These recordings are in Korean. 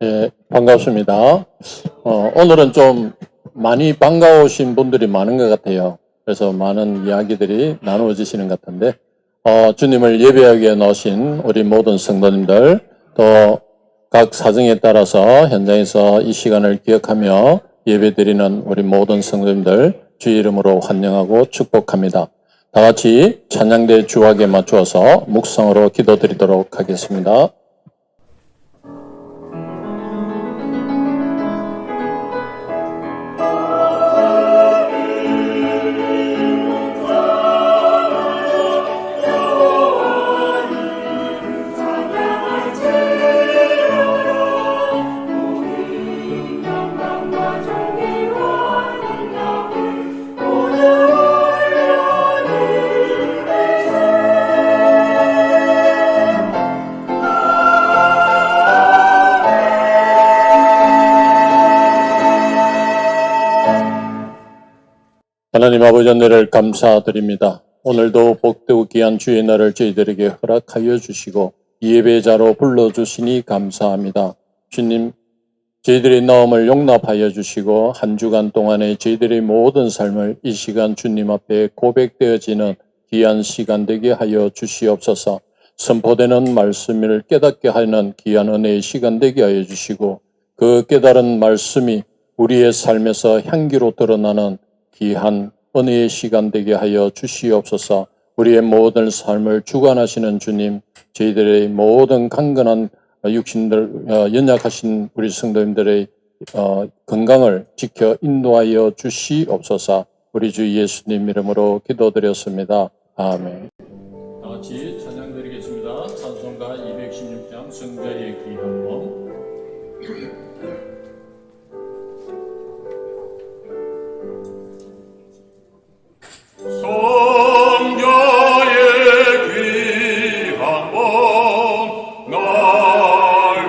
예, 반갑습니다. 오늘은 좀 많이 반가우신 분들이 많은 것 같아요. 그래서 많은 이야기들이 나누어지시는 것 같은데, 주님을 예배하기 위해 넣으신 우리 모든 성도님들, 또 각 사정에 따라서 현장에서 이 시간을 기억하며 예배드리는 우리 모든 성도님들, 주의 이름으로 환영하고 축복합니다. 다 같이 찬양대 주악에 맞추어서 묵상으로 기도드리도록 하겠습니다. 하나님 아버지 은혜를 감사드립니다. 오늘도 복되고 귀한 주의 날을 저희들에게 허락하여 주시고 예배자로 불러주시니 감사합니다. 주님, 저희들의 마음을 용납하여 주시고 한 주간 동안에 저희들의 모든 삶을 이 시간 주님 앞에 고백되어지는 귀한 시간 되게 하여 주시옵소서. 선포되는 말씀을 깨닫게 하는 귀한 은혜의 시간 되게 하여 주시고 그 깨달은 말씀이 우리의 삶에서 향기로 드러나는 귀한 은혜의 시간 되게 하여 주시옵소서. 우리의 모든 삶을 주관하시는 주님, 저희들의 모든 강건한 육신들, 연약하신 우리 성도님들의 건강을 지켜 인도하여 주시옵소서. 우리 주 예수님 이름으로 기도드렸습니다. 아멘. 다 같이 찬양 드리겠습니다. 찬송가 216장 성자의 귀한 몸. 성자의 귀한 몸 날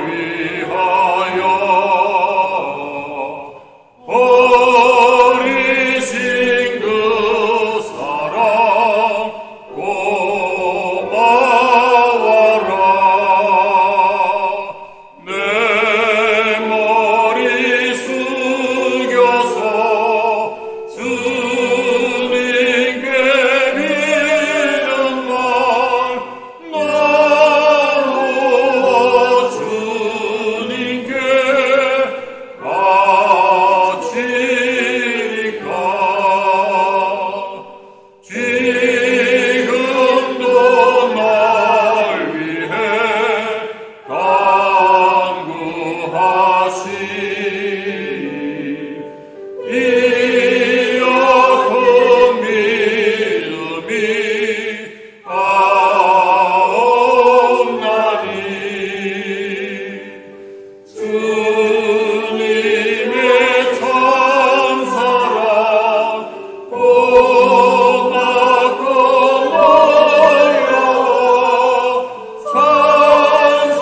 위하여 버리신 그 사랑 고마워라. 내 머리 숙여서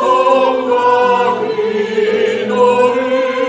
찬송가 이 노래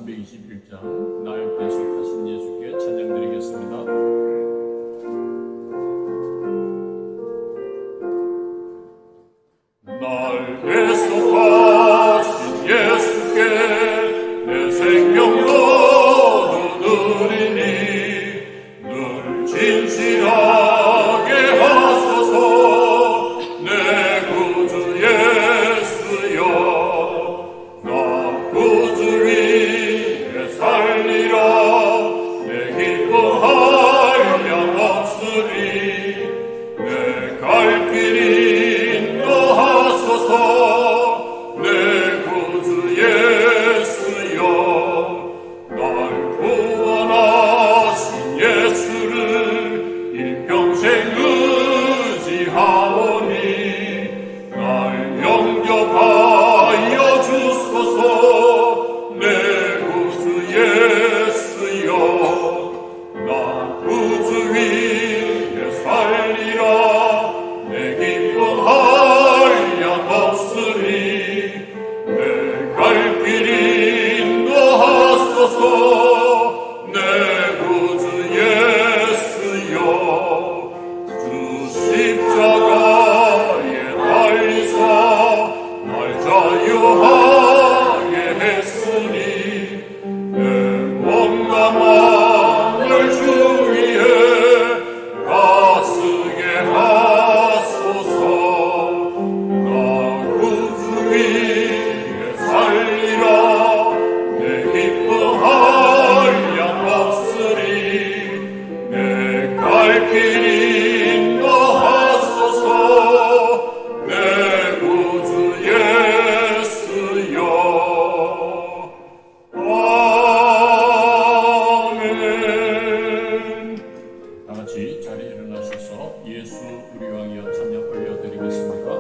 321장 날 대속하신 예수께 찬양드리겠습니다. 날 대속하신 예수께 내 생명도 누리니 늘 진실하게 하소서 내 구주 예수여 나 구주 위에 살리라 내 기뻐할 양 없으리 내 갈 길이 인도하소서 내 구주 예수여 날 구원하신 예수를 일평생 의지하오니 날 영접하여 주소서 내 구주 예수여 나 구주 위에 살리라 내 기뻐할 양 없으리 내 갈 길이 인도하소서 내 구주 예수여 주 십자가에 달리사 날 자유하게 했으니 내 몸과 마음을 주 위에 가쓰게 하소서 나 구주 위에 살리라 내 기뻐할 양 없으리 내 갈 길이 인도하소서 내 구주 예수여 아멘. 다 같이 자리에 일어나셔서 예수 우리 왕이여 찬양 올려드리겠습니다.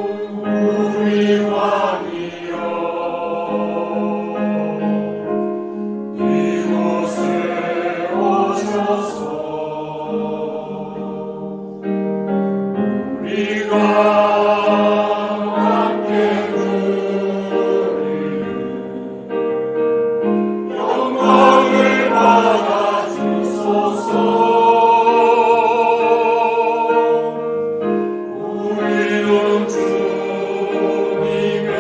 우리 왕이여 이곳에 오셔서 우리가 함께 누리는 영광을 받아 주소서 우리는 주님의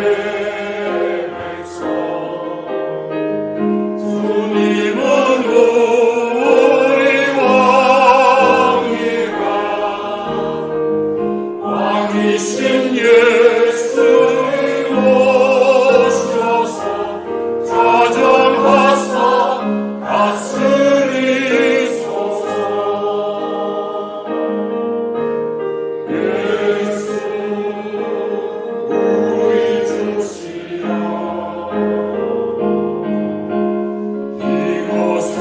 백성 주님은 우리 왕이신 예수님 오셔서 자정하사 다스리소서 예수 우리 주시여 이곳에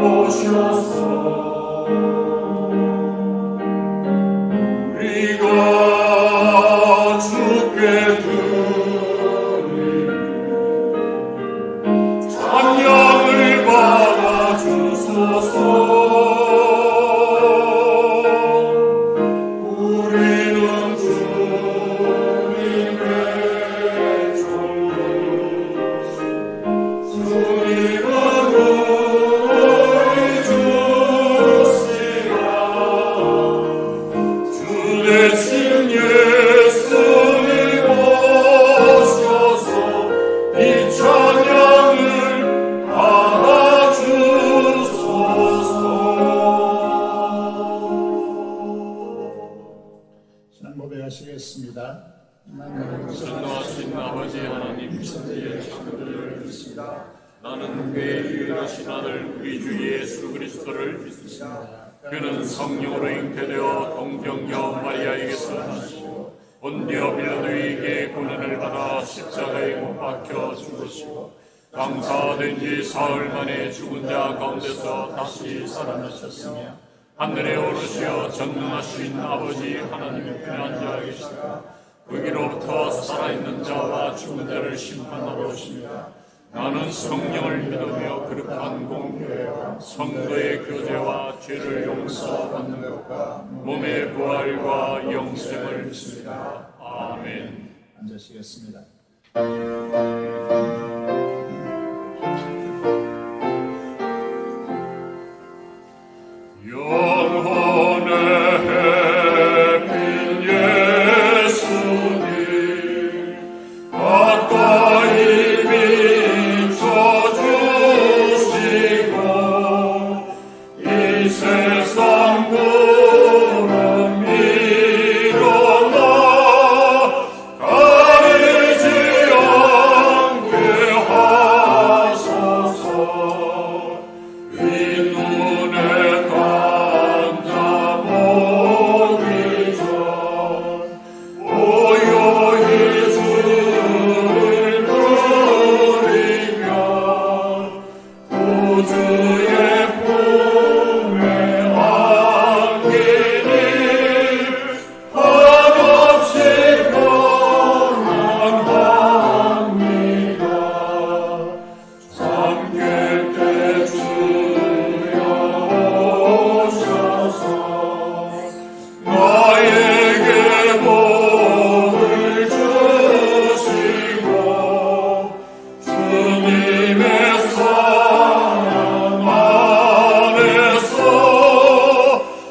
오셔서 우리가 주께 드리는 찬양을 받아 주소서 우리는 주님의 종들 주님은 우리 주시라 주 대신 예수님 오셔서 이 찬양을 받아주소서. 신앙 고백하시겠습니다. 전능하신 아버지 하나님 천지의 창조를 믿습니다. 나는 그의 유일하신 아들 우리 주 예수 그리스도를 믿습니다. 그는 성령으로 잉태되어 동정녀 마리아에게서 나시고 본디오 빌라도에게 고난을 받아 십자가에 못 박혀 죽으시고 장사된 지 사흘 만에 죽은 자 가운데서 다시 살아나셨으며 하늘에 오르시어 전능하신 아버지 하나님 편에 앉아 계시다. 거기로부터 살아있는 자와 죽은 자를 심판하러 오십니다. 나는 성령을 믿으며 거룩한 공교회와 성도의 교제와 죄를 용서받는 것과 몸의 부활과 영생을 믿습니다. 아멘. 앉으시겠습니다. 영혼의 해필 예수님 가까이 비춰주시고 이 세상 구름 일어나 가리지 않게 하소서. 이 눈에 감자 보기 전 오요히 주를 누리며 구주의 품에 안기니 한없이 평안합니다. 잠길 때 주여 오셔서 나에게 복을 주시고 주님의 사랑 안에서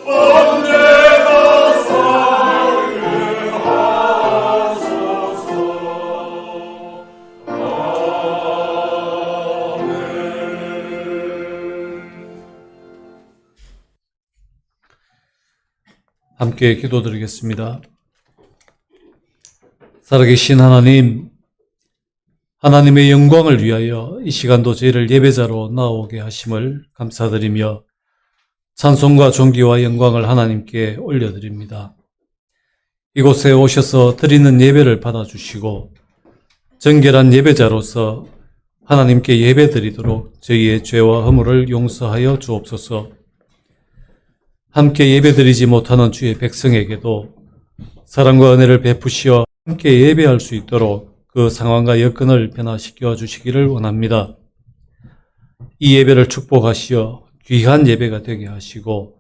언제나 살게 하소서. 함께 기도드리겠습니다. 살아계신 하나님, 하나님의 영광을 위하여 이 시간도 저희를 예배자로 나오게 하심을 감사드리며 찬송과 존귀와 영광을 하나님께 올려드립니다. 이곳에 오셔서 드리는 예배를 받아주시고 정결한 예배자로서 하나님께 예배드리도록 저희의 죄와 허물을 용서하여 주옵소서. 함께 예배드리지 못하는 주의 백성에게도 사랑과 은혜를 베푸시어 함께 예배할 수 있도록 그 상황과 여건을 변화시켜 주시기를 원합니다. 이 예배를 축복하시어 귀한 예배가 되게 하시고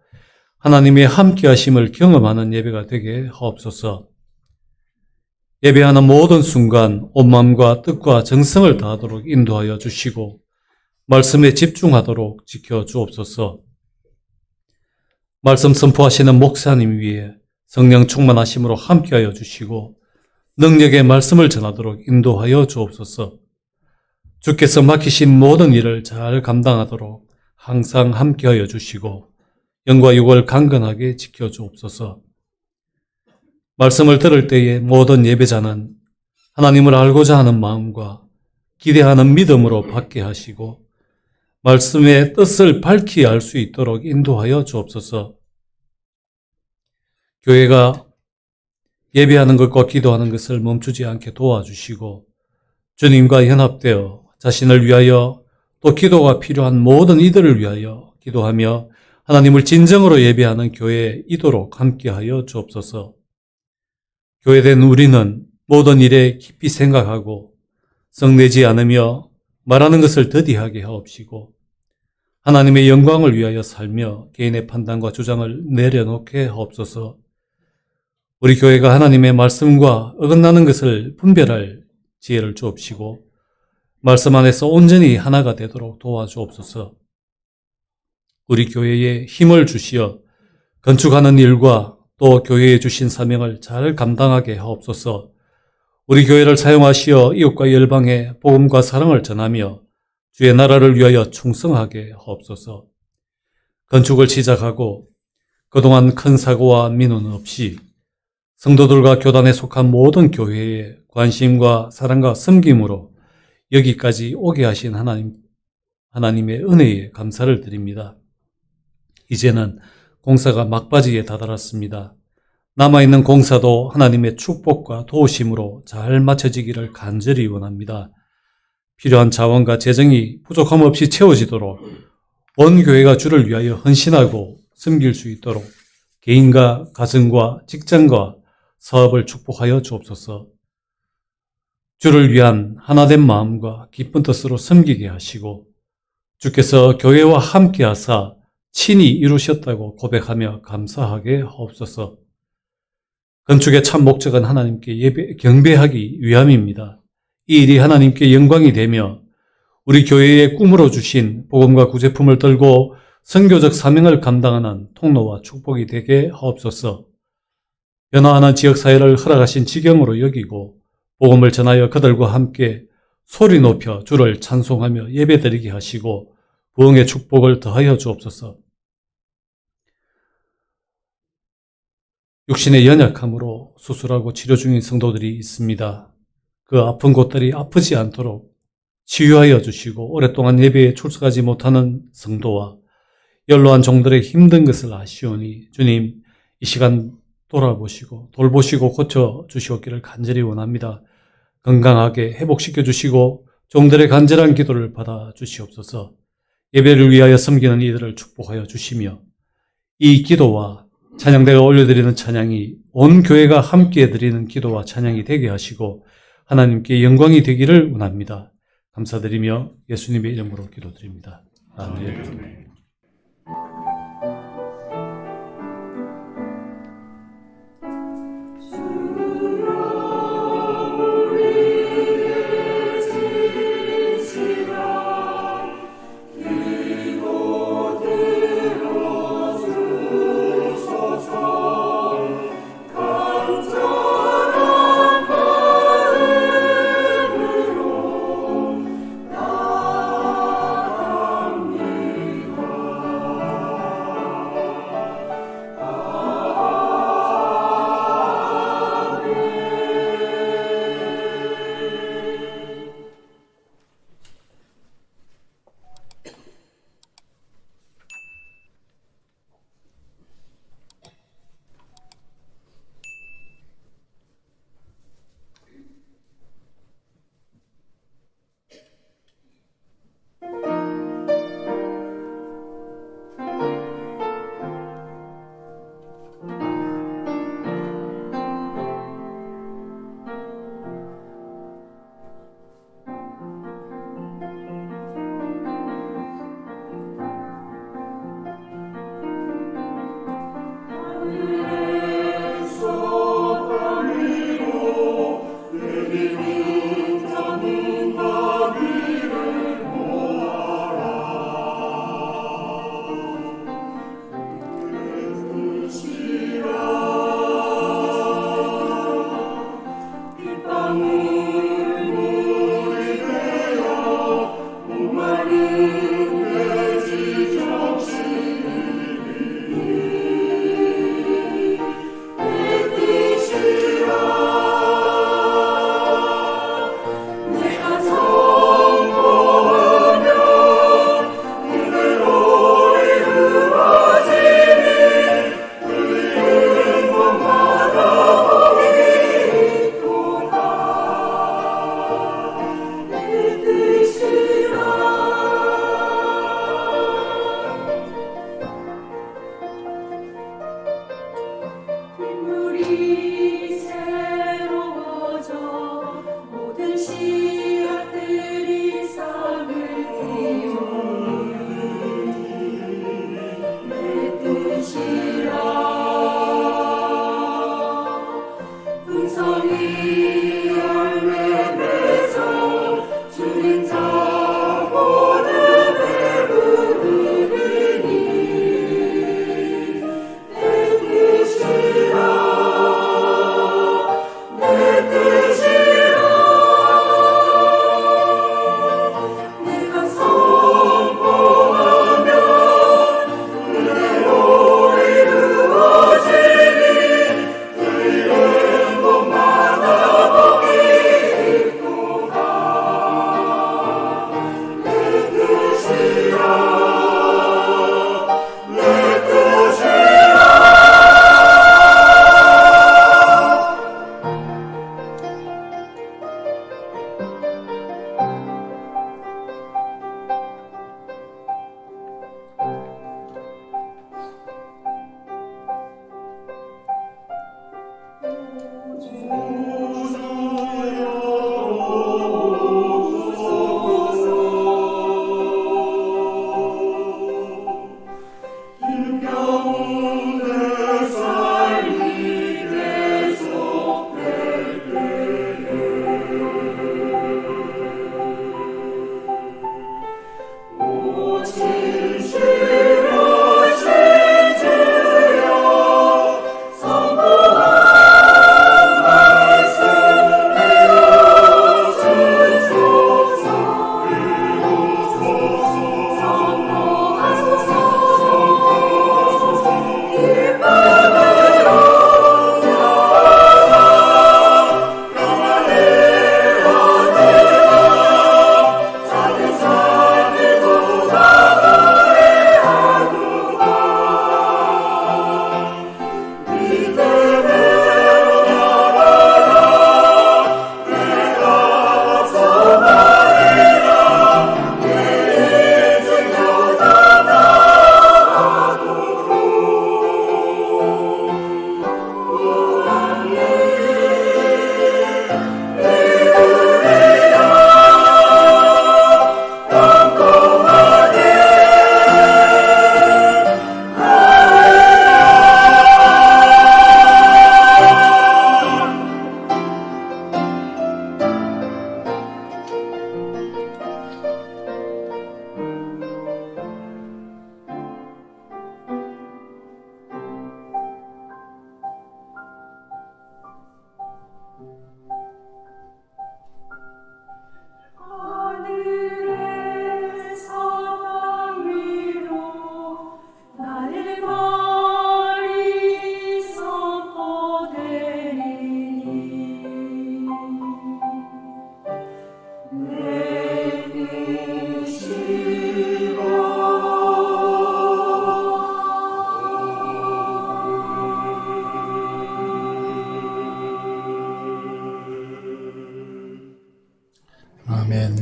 하나님의 함께 하심을 경험하는 예배가 되게 하옵소서. 예배하는 모든 순간 온 마음과 뜻과 정성을 다하도록 인도하여 주시고 말씀에 집중하도록 지켜 주옵소서. 말씀 선포하시는 목사님 위에 성령 충만하심으로 함께하여 주시고 능력의 말씀을 전하도록 인도하여 주옵소서. 주께서 맡기신 모든 일을 잘 감당하도록 항상 함께하여 주시고 영과 육을 강건하게 지켜 주옵소서. 말씀을 들을 때에 모든 예배자는 하나님을 알고자 하는 마음과 기대하는 믿음으로 받게 하시고 말씀의 뜻을 밝히 알 수 있도록 인도하여 주옵소서. 교회가 예배하는 것과 기도하는 것을 멈추지 않게 도와주시고 주님과 연합되어 자신을 위하여 또 기도가 필요한 모든 이들을 위하여 기도하며 하나님을 진정으로 예배하는 교회에 이도록 함께하여 주옵소서. 교회된 우리는 모든 일에 깊이 생각하고 성내지 않으며 말하는 것을 더디하게 하옵시고 하나님의 영광을 위하여 살며 개인의 판단과 주장을 내려놓게 하옵소서. 우리 교회가 하나님의 말씀과 어긋나는 것을 분별할 지혜를 주옵시고 말씀 안에서 온전히 하나가 되도록 도와주옵소서. 우리 교회에 힘을 주시어 건축하는 일과 또 교회에 주신 사명을 잘 감당하게 하옵소서. 우리 교회를 사용하시어 이웃과 열방에 복음과 사랑을 전하며 주의 나라를 위하여 충성하게 하옵소서. 건축을 시작하고 그동안 큰 사고와 민원 없이 성도들과 교단에 속한 모든 교회에 관심과 사랑과 섬김으로 여기까지 오게 하신 하나님의 은혜에 감사를 드립니다. 이제는 공사가 막바지에 다다랐습니다. 남아있는 공사도 하나님의 축복과 도우심으로 잘 마쳐지기를 간절히 원합니다. 필요한 자원과 재정이 부족함 없이 채워지도록 온 교회가 주를 위하여 헌신하고 섬길 수 있도록 개인과 가정과 직장과 사업을 축복하여 주옵소서. 주를 위한 하나된 마음과 기쁜 뜻으로 섬기게 하시고 주께서 교회와 함께 하사 친히 이루셨다고 고백하며 감사하게 하옵소서. 건축의 참 목적은 하나님께 경배하기 위함입니다. 이 일이 하나님께 영광이 되며 우리 교회의 꿈으로 주신 복음과 구제품을 들고 선교적 사명을 감당하는 통로와 축복이 되게 하옵소서. 변화하는 지역사회를 허락하신 지경으로 여기고 복음을 전하여 그들과 함께 소리 높여 주를 찬송하며 예배드리게 하시고 부흥의 축복을 더하여 주옵소서. 육신의 연약함으로 수술하고 치료 중인 성도들이 있습니다. 그 아픈 곳들이 아프지 않도록 치유하여 주시고 오랫동안 예배에 출석하지 못하는 성도와 연로한 종들의 힘든 것을 아시오니 주님 이 시간 돌아보시고 돌보시고 고쳐주시옵기를 간절히 원합니다. 건강하게 회복시켜 주시고 종들의 간절한 기도를 받아 주시옵소서. 예배를 위하여 섬기는 이들을 축복하여 주시며 이 기도와 찬양대가 올려드리는 찬양이 온 교회가 함께 드리는 기도와 찬양이 되게 하시고 하나님께 영광이 되기를 원합니다. 감사드리며 예수님의 이름으로 기도드립니다. 아멘.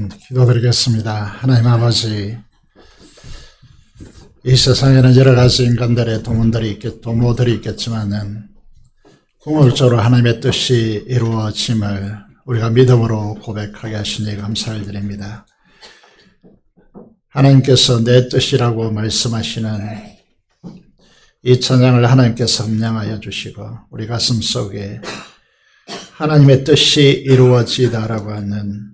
기도드리겠습니다. 하나님 아버지, 이 세상에는 여러 가지 인간들의 도모들이 있겠지만은 궁극적으로 하나님의 뜻이 이루어짐을 우리가 믿음으로 고백하게 하시니 감사를 드립니다. 하나님께서 내 뜻이라고 말씀하시는 이 찬양을 하나님께서 함량하여 주시고 우리 가슴 속에 하나님의 뜻이 이루어지다라고 하는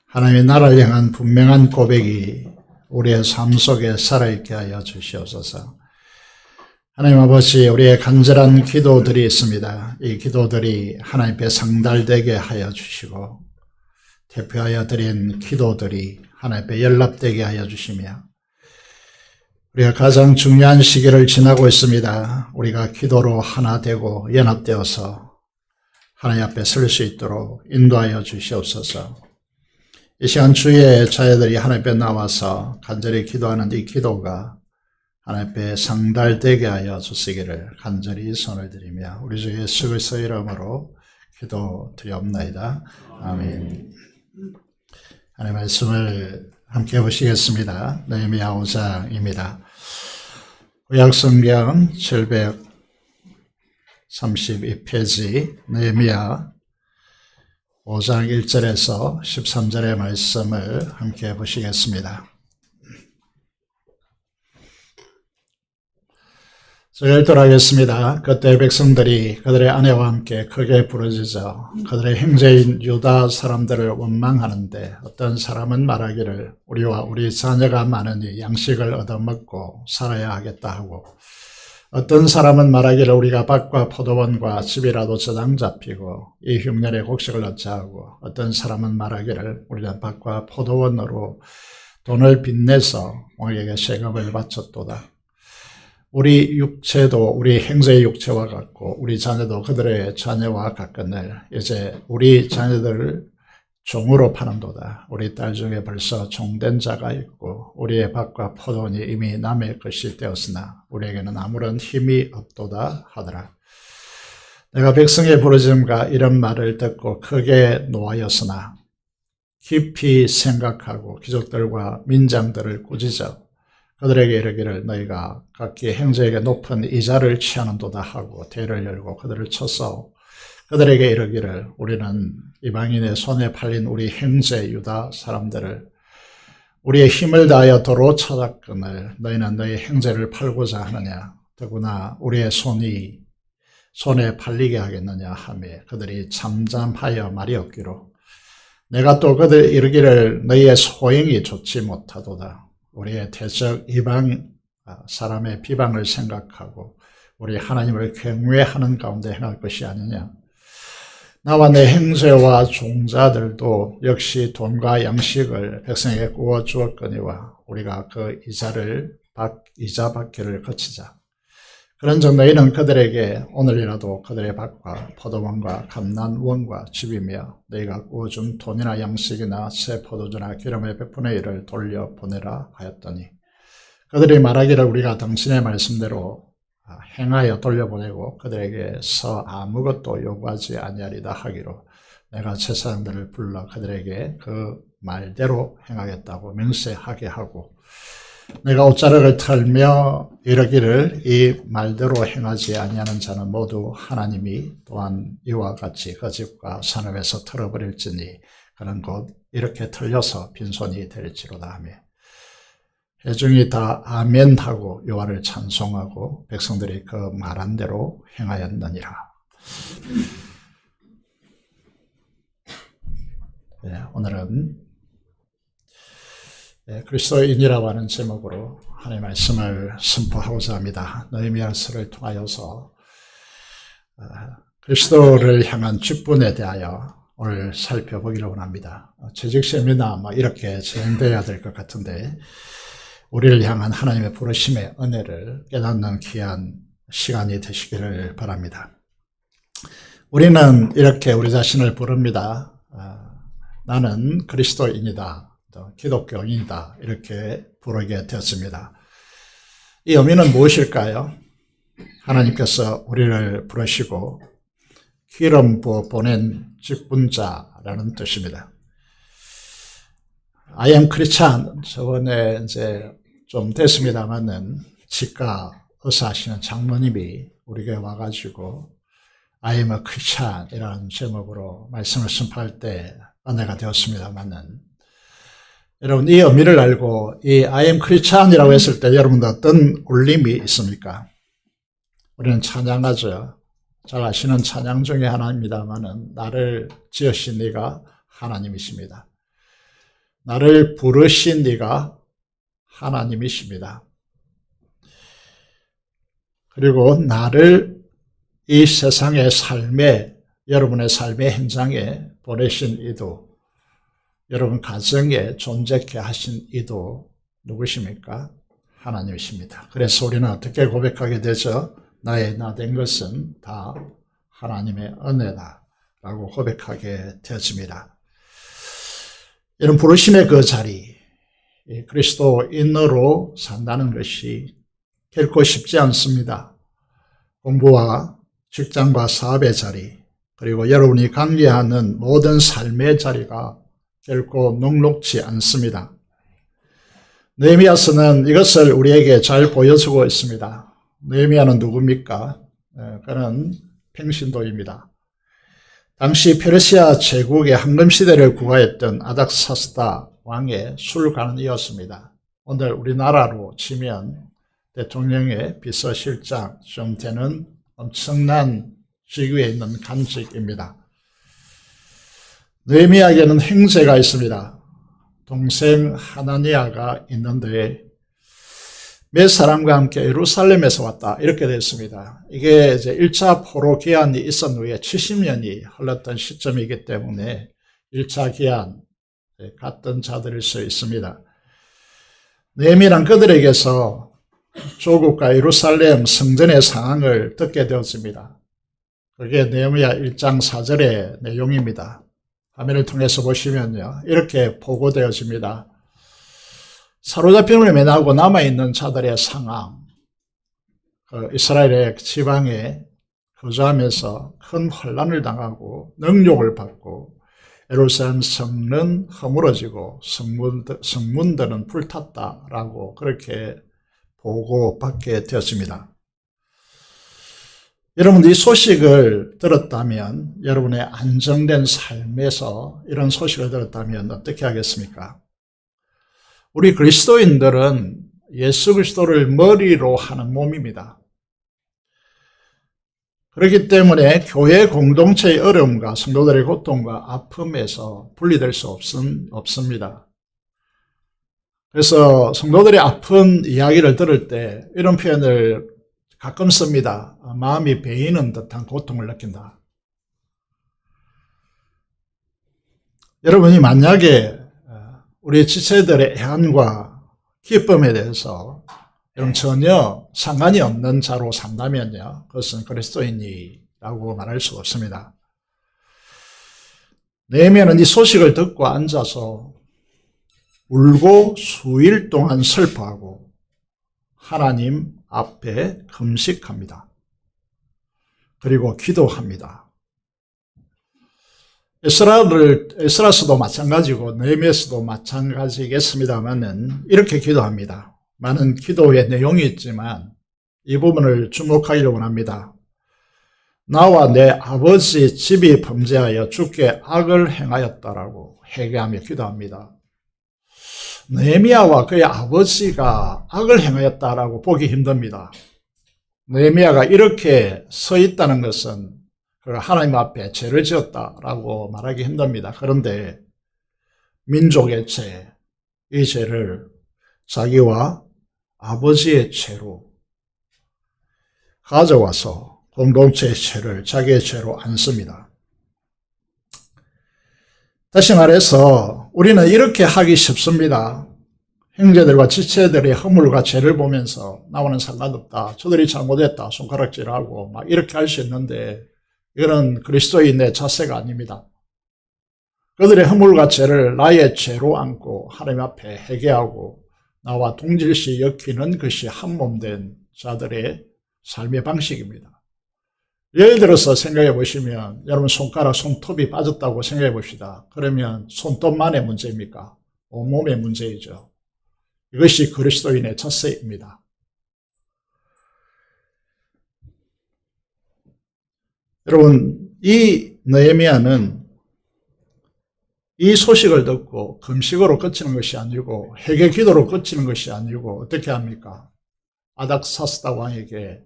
하나님의 나라를 향한 분명한 고백이 우리의 삶 속에 살아있게 하여 주시옵소서. 하나님 아버지, 우리의 간절한 기도들이 있습니다. 이 기도들이 하나님 앞에 상달되게 하여 주시고 대표하여 드린 기도들이 하나님 앞에 연락되게 하여 주시며 우리가 가장 중요한 시기를 지나고 있습니다. 우리가 기도로 하나 되고 연합되어서 하나님 앞에 설 수 있도록 인도하여 주시옵소서. 이 시간 주의 자녀들이 하나님 앞에 나와서 간절히 기도하는 이 기도가 하나님 앞에 상달되게 하여 주시기를 간절히 손을 드리며 우리 주 예수 그리스도의 이름으로 기도드리옵나이다. 아멘. 하나님의 말씀을 함께 보시겠습니다. 느헤미야 5장입니다. 구약성경 732페이지 느헤미야 5장 1절에서 13절의 말씀을 함께 보시겠습니다. 제가 읽도록하겠습니다. 그때 백성들이 그들의 아내와 함께 크게 부르짖어 그들의 형제인 유다 사람들을 원망하는데 어떤 사람은 말하기를 우리와 우리 자녀가 많으니 양식을 얻어먹고 살아야 하겠다 하고 어떤 사람은 말하기를 우리가 밭과 포도원과 집이라도 저당 잡히고 이 흉년에 곡식을 얻자 하고 어떤 사람은 말하기를 우리는 밭과 포도원으로 돈을 빚내서 왕에게 세금을 바쳤도다. 우리 육체도 우리 형제의 육체와 같고 우리 자녀도 그들의 자녀와 같거늘 이제 우리 자녀들을 종으로 파는도다. 우리 딸 중에 벌써 종된 자가 있고 우리의 밭과 포도원이 이미 남의 것이 되었으나 우리에게는 아무런 힘이 없도다 하더라. 내가 백성의 부르짖음과 이런 말을 듣고 크게 노하였으나 깊이 생각하고 귀족들과 민장들을 꾸짖어 그들에게 이르기를 너희가 각기 형제에게 높은 이자를 취하는도다 하고 대를 열고 그들을 쳐서 그들에게 이르기를 우리는 이방인의 손에 팔린 우리 형제 유다 사람들을 우리의 힘을 다하여 도로 찾았거늘 너희는 너희 형제를 팔고자 하느냐 더구나 우리의 손에 팔리게 하겠느냐 하며 그들이 잠잠하여 말이 없기로 내가 또 그들 이르기를 너희의 소행이 좋지 못하도다. 우리의 대적 이방 사람의 비방을 생각하고 우리 하나님을 경외하는 가운데 행할 것이 아니냐. 나와 내 형제와 종자들도 역시 돈과 양식을 백성에게 구워 주었거니와 우리가 그 이자 받기를 거치자. 그런즉 너희는 그들에게 오늘이라도 그들의 밭과 포도원과 감난원과 집이며 너희가 구워준 돈이나 양식이나 새 포도주나 기름의 100분의 1을 돌려보내라 하였더니 그들이 말하기를 우리가 당신의 말씀대로 행하여 돌려보내고 그들에게서 아무것도 요구하지 아니하리다 하기로 내가 제사장들을 불러 그들에게 그 말대로 행하겠다고 맹세하게 하고 내가 옷자락을 털며 이르기를 이 말대로 행하지 아니하는 자는 모두 하나님이 또한 이와 같이 그 집과 산업에서 털어버릴지니 그는 곧 이렇게 털려서 빈손이 될지로다 하며 회중이 다 아멘 하고 여호와를 찬송하고 백성들이 그 말한 대로 행하였느니라. 네, 오늘은 그리스도인이라고 하는 제목으로 하나님의 말씀을 선포하고자 합니다. 느헤미야서를 통하여서 그리스도를 향한 직분에 대하여 오늘 살펴보기를 원합니다. 재직 세미나 이렇게 진행돼야 될 것 같은데 우리를 향한 하나님의 부르심의 은혜를 깨닫는 귀한 시간이 되시기를 바랍니다. 우리는 이렇게 우리 자신을 부릅니다. 나는 그리스도인이다. 기독교인이다 이렇게 부르게 되었습니다. 이 의미는 무엇일까요? 하나님께서 우리를 부르시고 기름 부어 보낸 직분자라는 뜻입니다. I am Christian 저번에 이제 좀 됐습니다만은 치과 의사 하시는 장모님이 우리 교회 와가지고 I am a Christian 이라는 제목으로 말씀을 선포할 때 은혜가 되었습니다만은 여러분 이 의미를 알고 이 I am Christian이라고 했을 때 여러분들 어떤 울림이 있습니까? 우리는 찬양하죠. 잘 아시는 찬양 중에 하나입니다만은 나를 지으신 네가 하나님이십니다. 나를 부르신 네가 하나님이십니다. 그리고 나를 이 세상의 삶에 여러분의 삶의 현장에 보내신 이도 여러분 가정에 존재케 하신 이도 누구십니까? 하나님이십니다. 그래서 우리는 어떻게 고백하게 되죠? 나의 나 된 것은 다 하나님의 은혜다 라고 고백하게 되어집니다. 이런 부르심의 그 자리, 그리스도인으로 산다는 것이 결코 쉽지 않습니다. 공부와 직장과 사업의 자리, 그리고 여러분이 관계하는 모든 삶의 자리가 결코 녹록지 않습니다. 느헤미야서는 이것을 우리에게 잘 보여주고 있습니다. 느헤미야는 누굽니까? 그는 평신도입니다. 당시 페르시아 제국의 황금시대를 구가했던 아닥사스다 왕의 술관이었습니다. 오늘 우리나라로 치면 대통령의 비서실장 좀 되는 엄청난 직위에 있는 간직입니다. 느헤미야에게는 형제가 있습니다. 동생 하나니아가 있는데 몇 사람과 함께 예루살렘에서 왔다 이렇게 됐습니다. 이게 이제 1차 포로 기한이 있은 후에 70년이 흘렀던 시점이기 때문에 1차 기한 갔던 자들일 수 있습니다. 느헤미야는 그들에게서 조국과 예루살렘 성전의 상황을 듣게 되었습니다. 그게 느헤미야 1장 4절의 내용입니다. 화면을 통해서 보시면요. 이렇게 보고되어집니다. 사로잡힘을 면하고 남아있는 자들의 상황, 이스라엘의 지방에 거주하면서 큰 혼란을 당하고 능욕을 받고 예루살렘 성은 허물어지고 성문들은 불탔다라고 그렇게 보고받게 되었습니다. 여러분 이 소식을 들었다면 여러분의 안정된 삶에서 이런 소식을 들었다면 어떻게 하겠습니까? 우리 그리스도인들은 예수 그리스도를 머리로 하는 몸입니다. 그렇기 때문에 교회 공동체의 어려움과 성도들의 고통과 아픔에서 분리될 수 없습니다. 그래서 성도들의 아픈 이야기를 들을 때 이런 표현을 가끔 씁니다. 마음이 베이는 듯한 고통을 느낀다. 여러분이 만약에 우리 지체들의 애환과 기쁨에 대해서 전혀 상관이 없는 자로 산다면요. 그것은 그리스도인이라고 말할 수 없습니다. 느헤미야는 이 소식을 듣고 앉아서 울고 수일 동안 슬퍼하고 하나님 앞에 금식합니다. 그리고 기도합니다. 에스라서도 마찬가지고 느헤미야서도 마찬가지겠습니다만은 이렇게 기도합니다. 많은 기도의 내용이 있지만 이 부분을 주목하기를 원합니다. 나와 내 아버지 집이 범죄하여 주께 악을 행하였다라고 회개하며 기도합니다. 느헤미야와 그의 아버지가 악을 행하였다라고 보기 힘듭니다. 느헤미야가 이렇게 서 있다는 것은 하나님 앞에 죄를 지었다라고 말하기 힘듭니다. 그런데 민족의 죄, 이 죄를 자기와 아버지의 죄로 가져와서 공동체의 죄를 자기의 죄로 안습니다. 다시 말해서 우리는 이렇게 하기 쉽습니다. 형제들과 지체들의 허물과 죄를 보면서 나와는 상관없다. 저들이 잘못했다. 손가락질하고 막 이렇게 할 수 있는데 이거는 그리스도인의 자세가 아닙니다. 그들의 허물과 죄를 나의 죄로 안고 하나님 앞에 회개하고 나와 동질시 엮이는 것이 한몸된 자들의 삶의 방식입니다. 예를 들어서 생각해 보시면 여러분 손가락 손톱이 빠졌다고 생각해 봅시다. 그러면 손톱만의 문제입니까? 온몸의 문제이죠. 이것이 그리스도인의 자세입니다. 여러분, 이 느헤미야는 이 소식을 듣고 금식으로 그치는 것이 아니고 회개 기도로 그치는 것이 아니고 어떻게 합니까? 아닥사스다 왕에게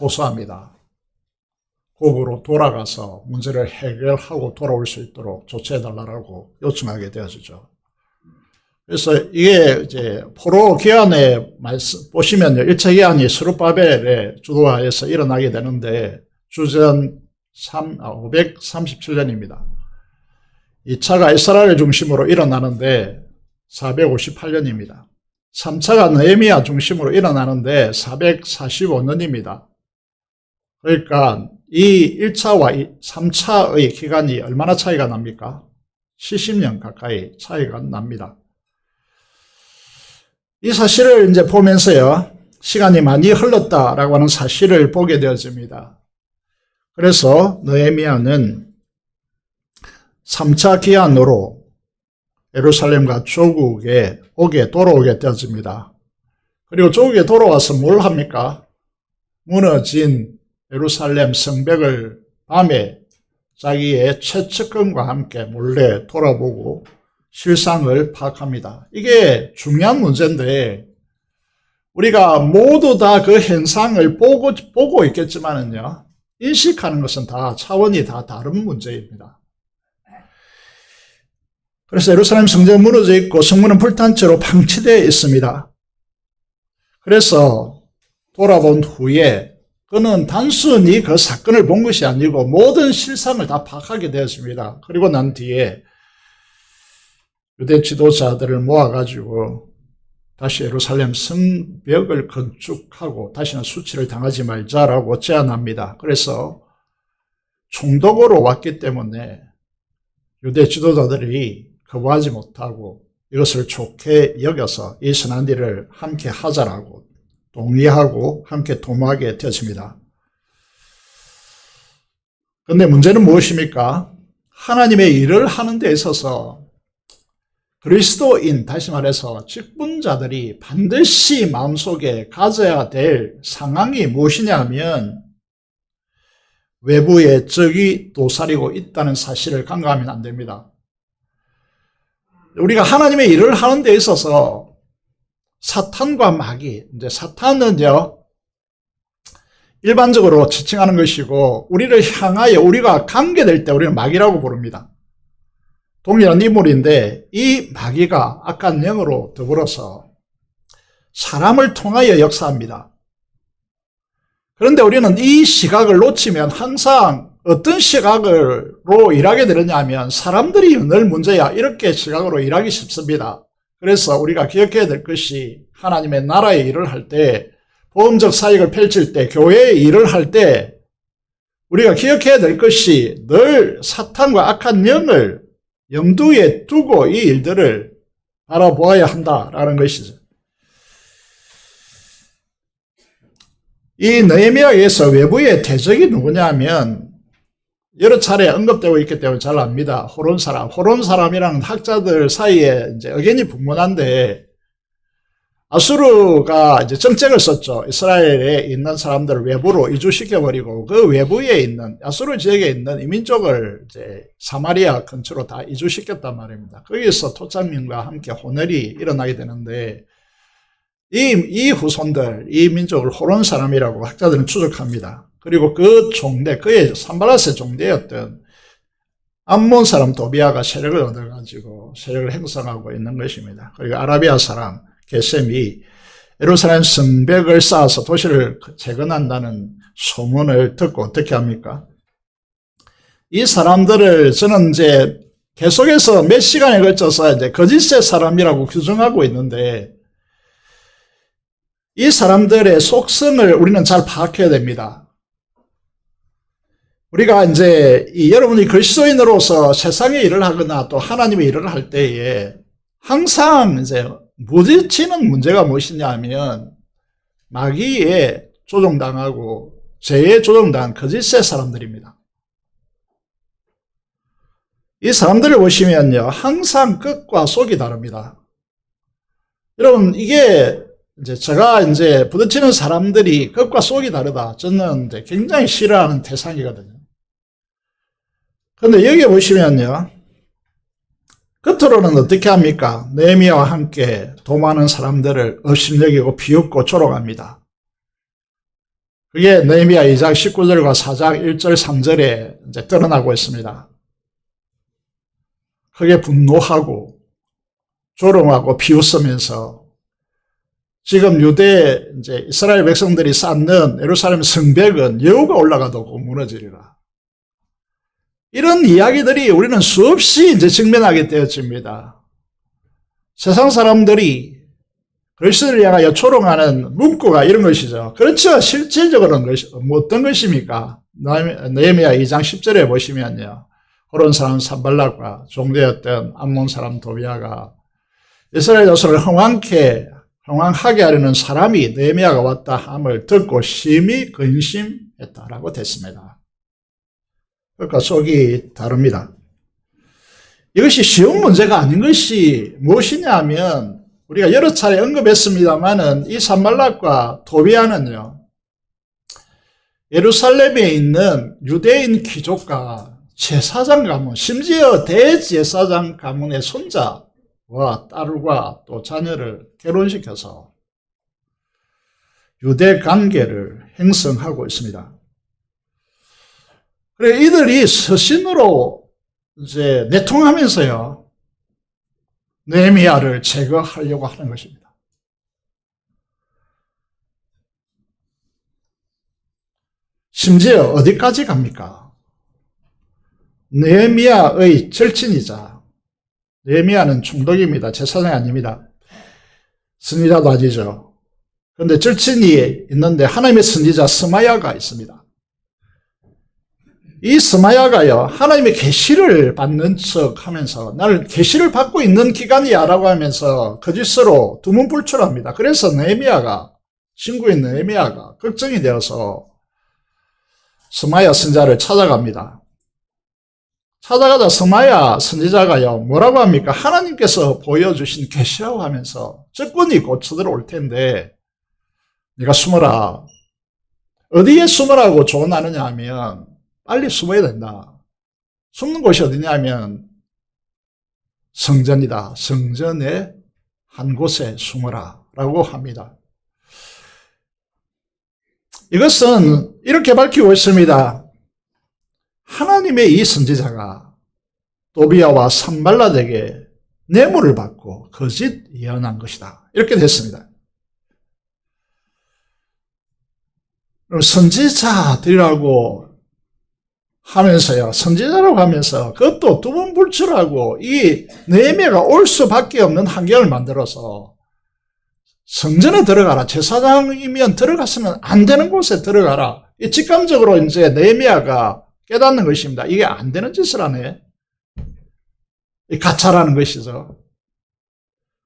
호소합니다. 고국으로 돌아가서 문제를 해결하고 돌아올 수 있도록 조치해달라고 요청하게 되어지죠. 그래서 이게 이제 포로 기한에 보시면요, 1차 기한이 스룹바벨의 주도하에서 일어나게 되는데 주전 537년입니다. 2차가 에스라를 중심으로 일어나는데 458년입니다. 3차가 느헤미야 중심으로 일어나는데 445년입니다. 그러니까 이 1차와 3차의 기간이 얼마나 차이가 납니까? 70년 가까이 차이가 납니다. 이 사실을 이제 보면서요, 시간이 많이 흘렀다라고 하는 사실을 보게 되어집니다. 그래서 느헤미야는 3차 기한으로 예루살렘과 조국에 돌아오게 되어집니다. 그리고 조국에 돌아와서 뭘 합니까? 무너진 예루살렘 성벽을 밤에 자기의 최측근과 함께 몰래 돌아보고 실상을 파악합니다. 이게 중요한 문제인데 우리가 모두 다 그 현상을 보고 있겠지만은요, 인식하는 것은 다 차원이 다 다른 문제입니다. 그래서 예루살렘 성전은 무너져 있고 성문은 불탄 채로 방치되어 있습니다. 그래서 돌아본 후에 그는 단순히 그 사건을 본 것이 아니고 모든 실상을 다 파악하게 되었습니다. 그리고 난 뒤에 유대 지도자들을 모아가지고 다시 예루살렘 성벽을 건축하고 다시는 수치를 당하지 말자라고 제안합니다. 그래서 총독으로 왔기 때문에 유대 지도자들이 거부하지 못하고 이것을 좋게 여겨서 이 선한 일을 함께 하자라고 동의하고 함께 도모하게 되었습니다. 그런데 문제는 무엇입니까? 하나님의 일을 하는 데 있어서 그리스도인, 다시 말해서 직분자들이 반드시 마음속에 가져야 될 상황이 무엇이냐면 외부의 적이 도사리고 있다는 사실을 간과하면 안 됩니다. 우리가 하나님의 일을 하는 데 있어서 사탄과 마귀, 이제 사탄은요, 일반적으로 지칭하는 것이고, 우리를 향하여 우리가 관계될 때 우리는 마귀라고 부릅니다. 동일한 인물인데, 이 마귀가 악한 영으로 더불어서 사람을 통하여 역사합니다. 그런데 우리는 이 시각을 놓치면 항상 어떤 시각으로 일하게 되느냐 하면 사람들이 늘 문제야, 이렇게 시각으로 일하기 쉽습니다. 그래서 우리가 기억해야 될 것이 하나님의 나라의 일을 할 때, 보험적 사역을 펼칠 때, 교회의 일을 할 때 우리가 기억해야 될 것이 늘 사탄과 악한 영을 염두에 두고 이 일들을 바라보아야 한다라는 것이죠. 이 느헤미야에서 외부의 대적이 누구냐면 여러 차례 언급되고 있기 때문에 잘 압니다. 호론 사람이라는 학자들 사이에 이제 의견이 분분한데, 아수르가 이제 정책을 썼죠. 이스라엘에 있는 사람들을 외부로 이주시켜버리고 그 외부에 있는 아수르 지역에 있는 이민족을 이제 사마리아 근처로 다 이주시켰단 말입니다. 거기서 토착민과 함께 혼혈이 일어나게 되는데 이 후손들, 이 민족을 호론 사람이라고 학자들은 추적합니다. 그리고 그 종대, 그의 산발라스의 종대였던 암몬 사람 도비아가 세력을 얻어가지고 세력을 형성하고 있는 것입니다. 그리고 아라비아 사람 게셈이 예루살렘 성벽을 쌓아서 도시를 재건한다는 소문을 듣고 어떻게 합니까? 이 사람들을 저는 이제 계속해서 몇 시간에 걸쳐서 이제 거짓의 사람이라고 규정하고 있는데, 이 사람들의 속성을 우리는 잘 파악해야 됩니다. 우리가 이제 여러분이 그리스도인으로서 세상의 일을 하거나 또 하나님의 일을 할 때에 항상 이제 부딪히는 문제가 무엇이냐 하면 마귀에 조종당하고 죄에 조종당한 거짓의 사람들입니다. 이 사람들을 보시면요, 항상 끝과 속이 다릅니다. 여러분, 이게 이제 제가 이제 부딪히는 사람들이 끝과 속이 다르다. 저는 이제 굉장히 싫어하는 대상이거든요. 근데 여기 보시면요, 겉으로는 어떻게 합니까? 느헤미야와 함께 도모하는 사람들을 업신여기고 비웃고 조롱합니다. 그게 느헤미야 2장 19절과 4장 1절 3절에 이제 드러나고 있습니다. 크게 분노하고 조롱하고 비웃으면서 지금 유대 이제 이스라엘 백성들이 쌓는 예루살렘 성벽은 여우가 올라가도 무너지리라. 이런 이야기들이 우리는 수없이 이제 직면하게 되어집니다. 세상 사람들이 그리스도를 향하여 조롱하는 문구가 이런 것이죠. 그렇죠. 실질적으로는 어떤 것입니까? 느헤미야 2장 10절에 보시면요. 호론 사람 산발락과 종되었던 암몬 사람 도비아가 이스라엘 자손을 흥왕하게 하려는 사람이 느헤미야가 왔다 함을 듣고 심히 근심했다라고 됐습니다. 그러니까 속이 다릅니다. 이것이 쉬운 문제가 아닌 것이 무엇이냐 하면 우리가 여러 차례 언급했습니다마는 이 산발락과 도비아는요, 예루살렘에 있는 유대인 귀족과 제사장 가문, 심지어 대제사장 가문의 손자와 딸과 또 자녀를 결혼시켜서 유대 관계를 형성하고 있습니다. 그래, 이들이 서신으로 이제 내통하면서요, 느헤미야를 제거하려고 하는 것입니다. 심지어 어디까지 갑니까? 느헤미야의 절친이자, 느헤미야는 총독입니다. 제사장이 아닙니다. 선지자도 아니죠. 그런데 절친이 있는데 하나님의 선지자 스마야가 있습니다. 이 스마야가요, 하나님의 계시를 받는 척 하면서 나를 계시를 받고 있는 기간이야 라고 하면서 거짓으로 두문불출합니다. 그래서 느헤미야가, 친구인 느헤미야가 걱정이 되어서 스마야 선지자를 찾아갑니다. 찾아가자 스마야 선지자가요, 뭐라고 합니까? 하나님께서 보여주신 계시라고 하면서 적군이 곧 쳐들어올 텐데 네가 숨어라. 어디에 숨으라고 조언하느냐 하면 빨리 숨어야 된다. 숨는 곳이 어디냐 하면 성전이다. 성전의 한 곳에 숨어라 라고 합니다. 이것은 이렇게 밝히고 있습니다. 하나님의 이 선지자가 도비아와 산발락에게 뇌물을 받고 거짓 예언한 것이다. 이렇게 됐습니다. 선지자들이라고 하면서요, 선지자라고 하면서 그것도 두문불출하고 이 느헤미야가 올 수밖에 없는 환경을 만들어서 성전에 들어가라. 제사장이면 들어갔으면 안 되는 곳에 들어가라. 이 직감적으로 이제 느헤미야가 깨닫는 것입니다. 이게 안 되는 짓을 하네. 이 가차라는 것이죠.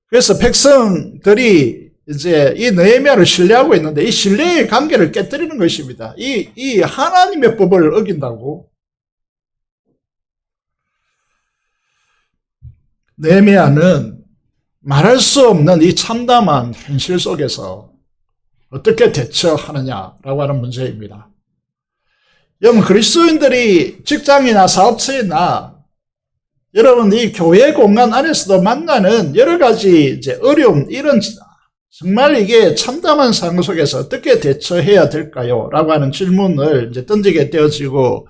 그래서 백성들이 이제 이 느헤미야를 신뢰하고 있는데 이 신뢰의 관계를 깨뜨리는 것입니다. 이 하나님의 법을 어긴다고. 느헤미야는 말할 수 없는 이 참담한 현실 속에서 어떻게 대처하느냐라고 하는 문제입니다. 여러분, 그리스도인들이 직장이나 사업처나 여러분 이 교회 공간 안에서도 만나는 여러 가지 이제 어려움, 이런 정말 이게 참담한 상황 속에서 어떻게 대처해야 될까요? 라고 하는 질문을 이제 던지게 되어지고,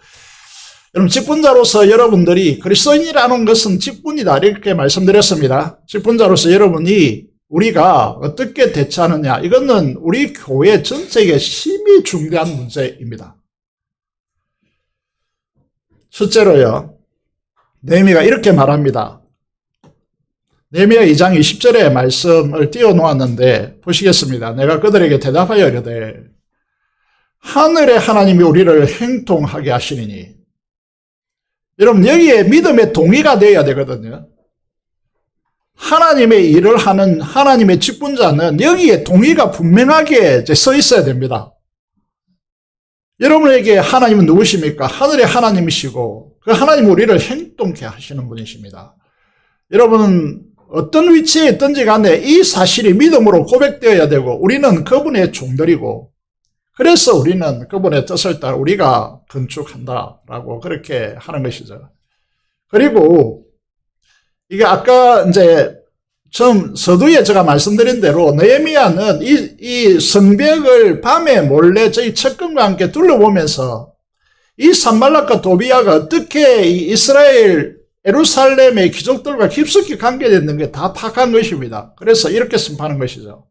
여러분 직분자로서 여러분들이 그리스도인이라는 것은 직분이다 이렇게 말씀드렸습니다. 직분자로서 여러분이 우리가 어떻게 대처하느냐, 이거는 우리 교회 전체에게 심히 중대한 문제입니다. 첫째로요, 느헤미야가 이렇게 말합니다. 느헤미야 2장 20절의 말씀을 띄워놓았는데 보시겠습니다. 내가 그들에게 대답하여 이르되 하늘의 하나님이 우리를 형통하게 하시리니. 여러분, 여기에 믿음의 동의가 되어야 되거든요. 하나님의 일을 하는 하나님의 직분자는 여기에 동의가 분명하게 서 있어야 됩니다. 여러분에게 하나님은 누구십니까? 하늘의 하나님이시고 그 하나님 우리를 행동케 하시는 분이십니다. 여러분 어떤 위치에 있든지 간에 이 사실이 믿음으로 고백되어야 되고 우리는 그분의 종들이고 그래서 우리는 그분의 뜻을 따라 우리가 건축한다라고 그렇게 하는 것이죠. 그리고 이게 아까 이제 처음 서두에 제가 말씀드린 대로 느헤미야는 이 성벽을 밤에 몰래 저희 측근과 함께 둘러보면서 이 산발락과 도비아가 어떻게 이 이스라엘 예루살렘의 귀족들과 깊숙이 관계되는 게 다 파악한 것입니다. 그래서 이렇게 선포하는 것이죠.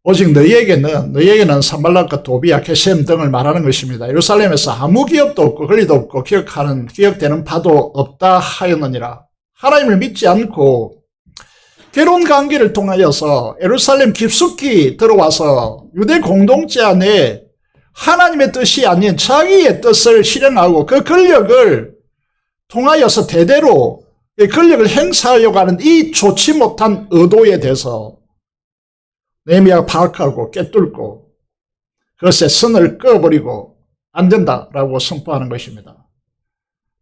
오직 너희에게는 산발락과 도비아, 게셈 등을 말하는 것입니다. 예루살렘에서 아무 기업도 없고 권리도 없고 기억되는 바도 없다 하였느니라. 하나님을 믿지 않고 결혼 관계를 통하여서 예루살렘 깊숙이 들어와서 유대 공동체 안에 하나님의 뜻이 아닌 자기의 뜻을 실행하고 그 권력을 통하여서 대대로 권력을 행사하려고 하는 이 좋지 못한 의도에 대해서 느헤미야가 파악하고 꿰뚫고 그것에 선을 그어버리고 안 된다라고 선포하는 것입니다.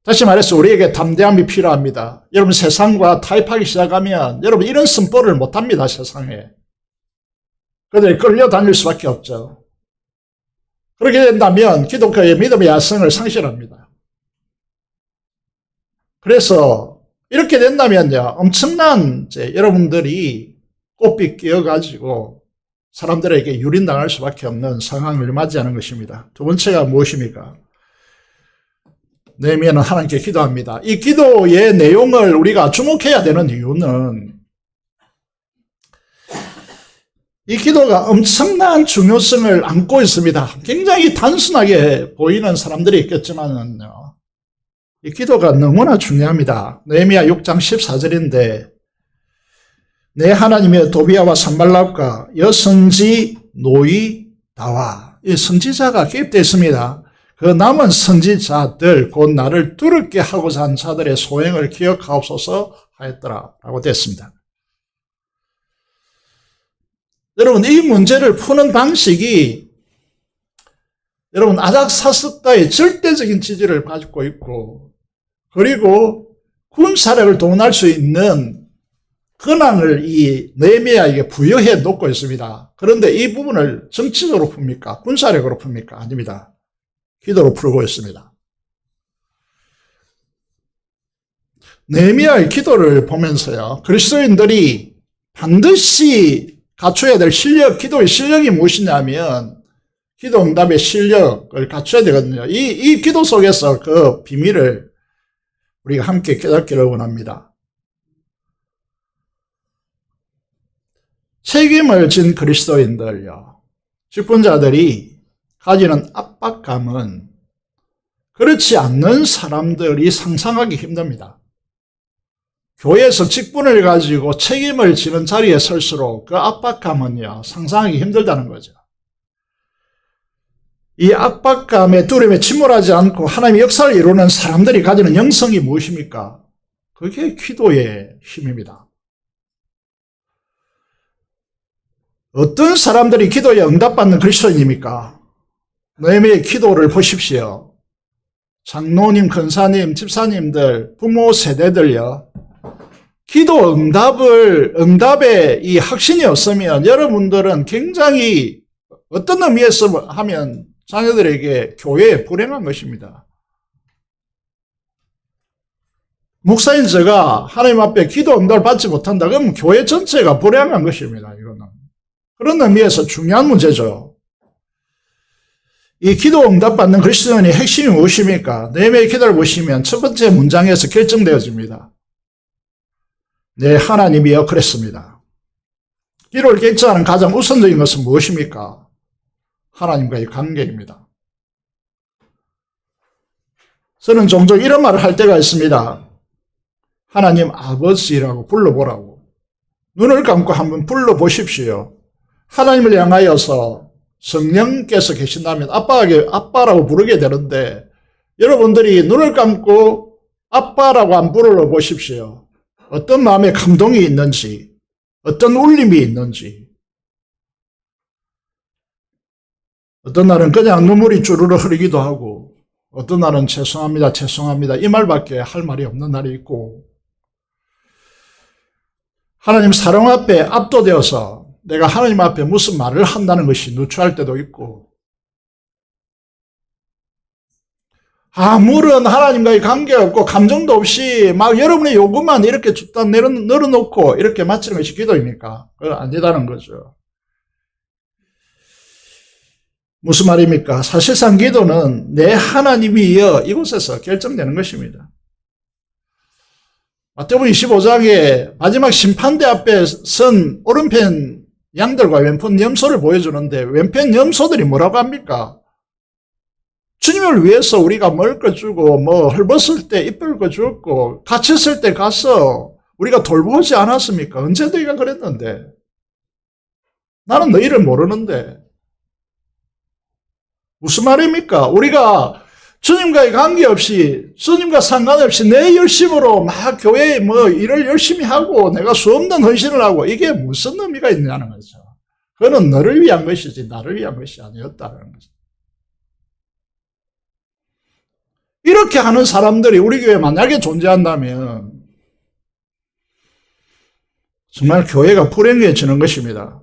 다시 말해서 우리에게 담대함이 필요합니다. 여러분 세상과 타협하기 시작하면 여러분 이런 선포를 못합니다. 세상에. 그들이 끌려다닐 수밖에 없죠. 그렇게 된다면 기독교의 믿음의 야성을 상실합니다. 그래서 이렇게 된다면요 엄청난 여러분들이 꽃빛 끼어가지고 사람들에게 유린당할 수밖에 없는 상황을 맞이하는 것입니다. 두 번째가 무엇입니까? 느헤미야는 하나님께 기도합니다. 이 기도의 내용을 우리가 주목해야 되는 이유는 이 기도가 엄청난 중요성을 안고 있습니다. 굉장히 단순하게 보이는 사람들이 있겠지만요. 이 기도가 너무나 중요합니다. 느헤미야 6장 14절인데 내 하나님의 도비아와 산발락과 여선지 노이다와 이 선지자가 개입되어 있습니다. 그 남은 선지자들 곧 나를 두렵게 하고자 한 자들의 소행을 기억하옵소서 하였더라 라고 됐습니다. 여러분 이 문제를 푸는 방식이 여러분 아닥사스다의 절대적인 지지를 가지고 있고 그리고 군사력을 동원할 수 있는 권한을 이 느헤미야에게 부여해 놓고 있습니다. 그런데 이 부분을 정치적으로 풉니까? 군사력으로 풉니까? 아닙니다. 기도로 풀고 있습니다. 느헤미야의 기도를 보면서요. 그리스도인들이 반드시 갖춰야 될 실력, 기도의 실력이 무엇이냐면 기도 응답의 실력을 갖춰야 되거든요. 이 기도 속에서 그 비밀을 우리가 함께 깨닫기를 원합니다. 책임을 진 그리스도인들요. 직분자들이 가지는 압박감은 그렇지 않는 사람들이 상상하기 힘듭니다. 교회에서 직분을 가지고 책임을 지는 자리에 설수록 그 압박감은요, 상상하기 힘들다는 거죠. 이 압박감에 두려움에 침몰하지 않고 하나님의 역사를 이루는 사람들이 가지는 영성이 무엇입니까? 그게 기도의 힘입니다. 어떤 사람들이 기도에 응답받는 그리스도인입니까? 느헤미야의 기도를 보십시오. 장로님, 권사님, 집사님들, 부모 세대들요. 기도 응답에 이 확신이 없으면 여러분들은 굉장히 어떤 의미에서 하면 자녀들에게 교회에 불행한 것입니다. 목사인 제가 하나님 앞에 기도 응답을 받지 못한다. 그러면 교회 전체가 불행한 것입니다. 이거는. 그런 의미에서 중요한 문제죠. 이 기도 응답받는 그리스도인의 핵심이 무엇입니까? 느헤미야의 기도를 보시면 첫 번째 문장에서 결정되어집니다. 내 하나님이여 그랬습니다. 기도를 결정하는 가장 우선적인 것은 무엇입니까? 하나님과의 관계입니다. 저는 종종 이런 말을 할 때가 있습니다. 하나님 아버지라고 불러보라고. 눈을 감고 한번 불러보십시오. 하나님을 향하여서 성령께서 계신다면 아빠라고 부르게 되는데 여러분들이 눈을 감고 아빠라고 안 불러보십시오. 어떤 마음의 감동이 있는지, 어떤 울림이 있는지. 어떤 날은 그냥 눈물이 주르르 흐르기도 하고 어떤 날은 죄송합니다, 죄송합니다 이 말밖에 할 말이 없는 날이 있고, 하나님 사랑 앞에 압도되어서 내가 하나님 앞에 무슨 말을 한다는 것이 누추할 때도 있고, 아무런 하나님과의 관계없고 감정도 없이 막 여러분의 요구만 이렇게 쭉 늘어놓고 이렇게 마치는 것이 기도입니까? 그건 아니다는 거죠. 무슨 말입니까? 사실상 기도는 내 하나님이여 이곳에서 결정되는 것입니다. 마태복음 25장에 마지막 심판대 앞에 선 오른편 양들과 왼편 염소를 보여주는데, 왼편 염소들이 뭐라고 합니까? 주님을 위해서 우리가 먹을 거 주고, 헐벗을 때 이쁠 거 주었고, 갇혔을 때 가서 우리가 돌보지 않았습니까? 언제 너희가 그랬는데? 나는 너희를 모르는데. 무슨 말입니까? 우리가 주님과의 관계없이, 주님과 상관없이 내 열심으로 막 교회에 일을 열심히 하고 내가 수없는 헌신을 하고, 이게 무슨 의미가 있냐는 거죠. 그거는 너를 위한 것이지 나를 위한 것이 아니었다는 거죠. 이렇게 하는 사람들이 우리 교회에 만약에 존재한다면 정말 교회가 불행해지는 것입니다.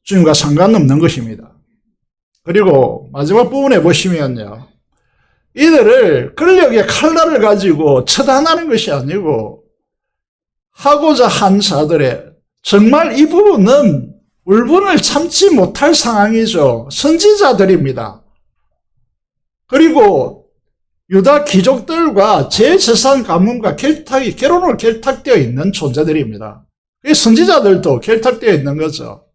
주님과 상관없는 것입니다. 그리고 마지막 부분에 보시면요, 이들을 권력의 칼날을 가지고 처단하는 것이 아니고 하고자 한 자들의, 정말 이 부분은 울분을 참지 못할 상황이죠. 선지자들입니다. 그리고 유다 귀족들과 제재산 가문과 결혼으로 결탁되어 있는 존재들입니다. 선지자들도 결탁되어 있는 거죠.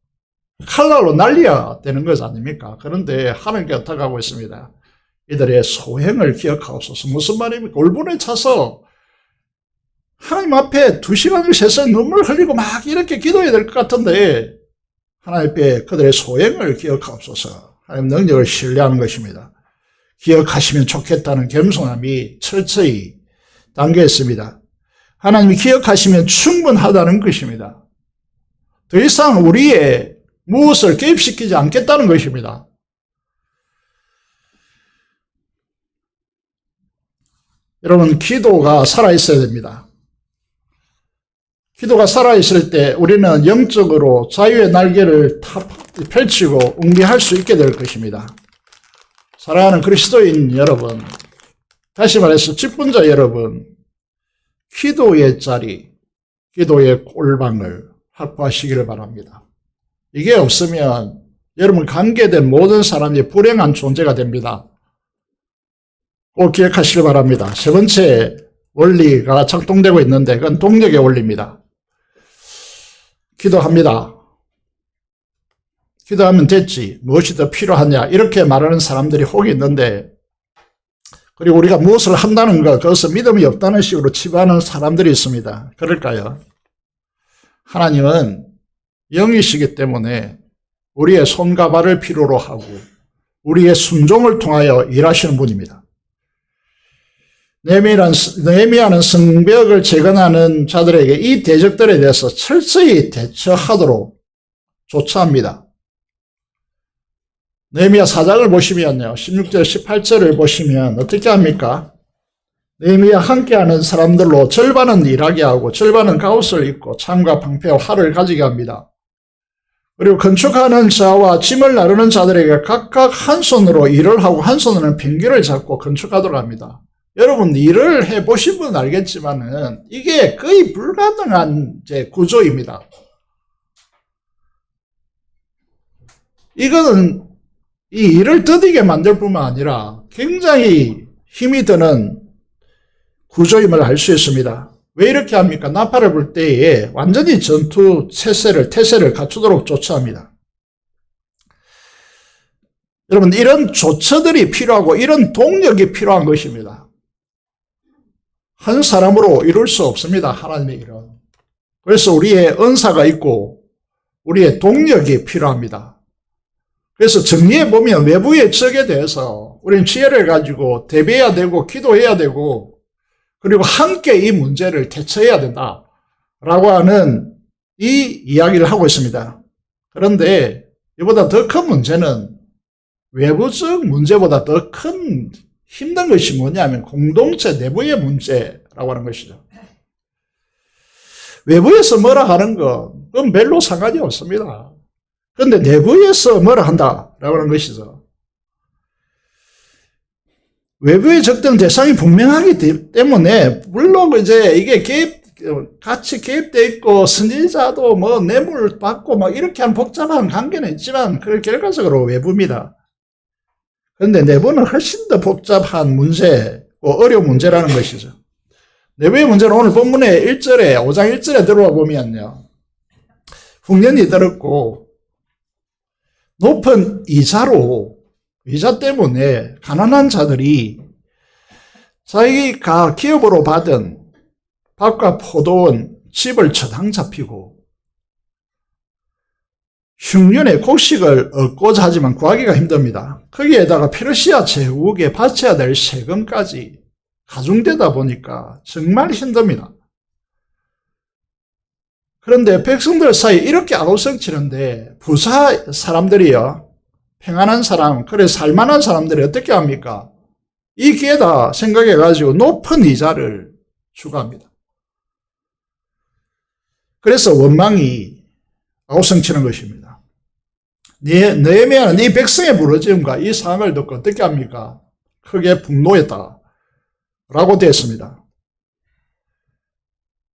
칼날로 날려야 되는 것 아닙니까? 그런데 하나님께 어떻게 하고 있습니다. 이들의 소행을 기억하옵소서. 무슨 말입니까? 울분에 차서 하나님 앞에 2시간을 새서 눈물 흘리고 막 이렇게 기도해야 될 것 같은데, 하나님 앞에 그들의 소행을 기억하옵소서. 하나님 능력을 신뢰하는 것입니다. 기억하시면 좋겠다는 겸손함이 철저히 담겨 있습니다. 하나님이 기억하시면 충분하다는 것입니다. 더 이상 우리의 무엇을 개입시키지 않겠다는 것입니다. 여러분, 기도가 살아있어야 됩니다. 기도가 살아있을 때 우리는 영적으로 자유의 날개를 펼치고 웅비할 수 있게 될 것입니다. 사랑하는 그리스도인 여러분, 다시 말해서 직분자 여러분, 기도의 자리, 기도의 꼴방을 확보하시기를 바랍니다. 이게 없으면 여러분 관계된 모든 사람이 불행한 존재가 됩니다. 꼭 기억하시길 바랍니다. 세 번째 원리가 작동되고 있는데, 그건 동력의 원리입니다. 기도합니다. 기도하면 됐지, 무엇이 더 필요하냐, 이렇게 말하는 사람들이 혹 있는데, 그리고 우리가 무엇을 한다는 것, 그것은 믿음이 없다는 식으로 치부하는 사람들이 있습니다. 그럴까요? 하나님은 영이시기 때문에 우리의 손과 발을 필요로 하고 우리의 순종을 통하여 일하시는 분입니다. 느헤미야는 성벽을 재건하는 자들에게 이 대적들에 대해서 철저히 대처하도록 조처합니다. 느헤미야 4장을 보시면요, 16절 18절을 보시면 어떻게 합니까? 느헤미야 함께하는 사람들로 절반은 일하게 하고 절반은 갑옷을 입고 창과 방패와 활을 가지게 합니다. 그리고 건축하는 자와 짐을 나르는 자들에게 각각 한 손으로 일을 하고 한 손으로는 빙기를 잡고 건축하도록 합니다. 여러분, 일을 해보신 분은 알겠지만은 이게 거의 불가능한 구조입니다. 이거는 이 일을 더디게 만들 뿐만 아니라 굉장히 힘이 드는 구조임을 알 수 있습니다. 왜 이렇게 합니까? 나팔을 불 때에 완전히 전투 태세를 갖추도록 조처합니다. 여러분, 이런 조처들이 필요하고 이런 동력이 필요한 것입니다. 한 사람으로 이룰 수 없습니다, 하나님의 일은. 그래서 우리의 은사가 있고 우리의 동력이 필요합니다. 그래서 정리해 보면 외부의 적에 대해서 우리는 지혜를 가지고 대비해야 되고 기도해야 되고, 그리고 함께 이 문제를 대처해야 된다라고 하는 이 이야기를 하고 있습니다. 그런데 이보다 더 큰 문제는, 외부적 문제보다 더 큰 힘든 것이 뭐냐면 공동체 내부의 문제라고 하는 것이죠. 외부에서 뭐라 하는 건 그건 별로 상관이 없습니다. 그런데 내부에서 뭐라 한다라고 하는 것이죠. 외부의 적대는 대상이 분명하기 때문에 물론 이제 이게 같이 개입돼 있고 선지자도 뭐 뇌물 받고 막 이렇게 하는 복잡한 관계는 있지만 그 결과적으로 외부입니다. 그런데 내부는 훨씬 더 복잡한 문제고 어려운 문제라는 것이죠. 내부의 문제는 오늘 본문의 1절에 5장 1절에 들어와 보면요. 흉년이 들었고 높은 이자 때문에 가난한 자들이 자기가 기업으로 받은 밭과 포도원, 집을 처당 잡히고 흉년에 곡식을 얻고자 하지만 구하기가 힘듭니다. 거기에다가 페르시아 제국에 바쳐야 될 세금까지 가중되다 보니까 정말 힘듭니다. 그런데 백성들 사이에 이렇게 아우성치는데 부자 사람들이요, 평안한 사람, 그래 살만한 사람들이 어떻게 합니까? 이 기회다 생각해가지고 높은 이자를 추구합니다. 그래서 원망이 아우성치는 것입니다. 느헤미야는 이 백성의 부르짖음과 이 상황을 듣고 어떻게 합니까? 크게 분노했다 라고 되었습니다.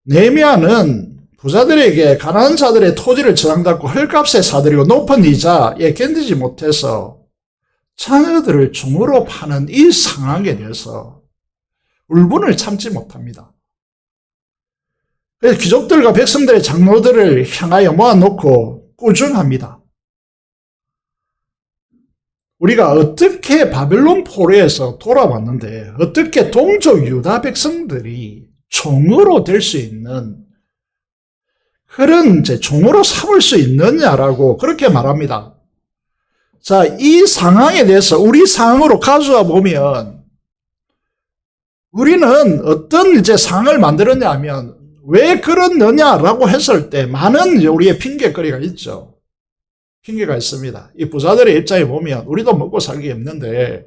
느헤미야는 부자들에게 가난한 자들의 토지를 저당받고 헐값에 사들이고 높은 이자에 견디지 못해서 자녀들을 종으로 파는 이 상황에 대해서 울분을 참지 못합니다. 그래서 귀족들과 백성들의 장로들을 향하여 모아놓고 꾸중합니다. 우리가 어떻게 바벨론 포로에서 돌아왔는데 어떻게 동족 유다 백성들이 종으로 될 수 있는 그런 종으로 삼을 수 있느냐라고 그렇게 말합니다. 자, 이 상황에 대해서 우리 상황으로 가져와 보면 우리는 어떤 상황을 만들었냐 하면 왜 그렇느냐라고 했을 때 많은 우리의 핑계거리가 있죠. 핑계가 있습니다. 이 부자들의 입장에 보면 우리도 먹고 살기 힘든데